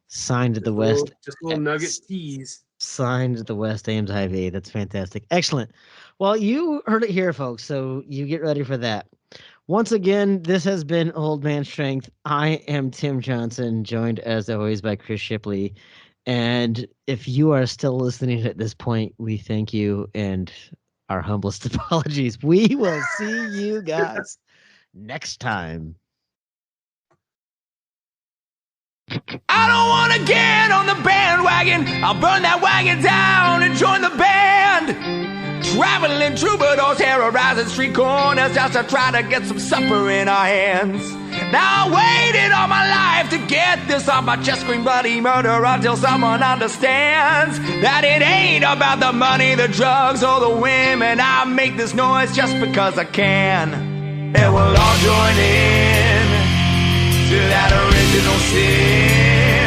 Signed at the West. Just a little nugget tease. Signed at the West Ames IV. That's fantastic. Excellent. Well, you heard it here, folks. So you get ready for that. Once again, this has been Old Man Strength. I am Tim Johnson, joined as always by Chris Shipley. And if you are still listening at this point, we thank you and our humblest apologies. We will see you guys next time. I don't want to get on the bandwagon. I'll burn that wagon down and join the band. Traveling troubadours, terrorizing street corners just to try to get some supper in our hands. Now I waited all my life to get this off my chest, scream bloody murder until someone understands that it ain't about the money, the drugs, or the women. I make this noise just because I can. And we'll all join in to that original sin.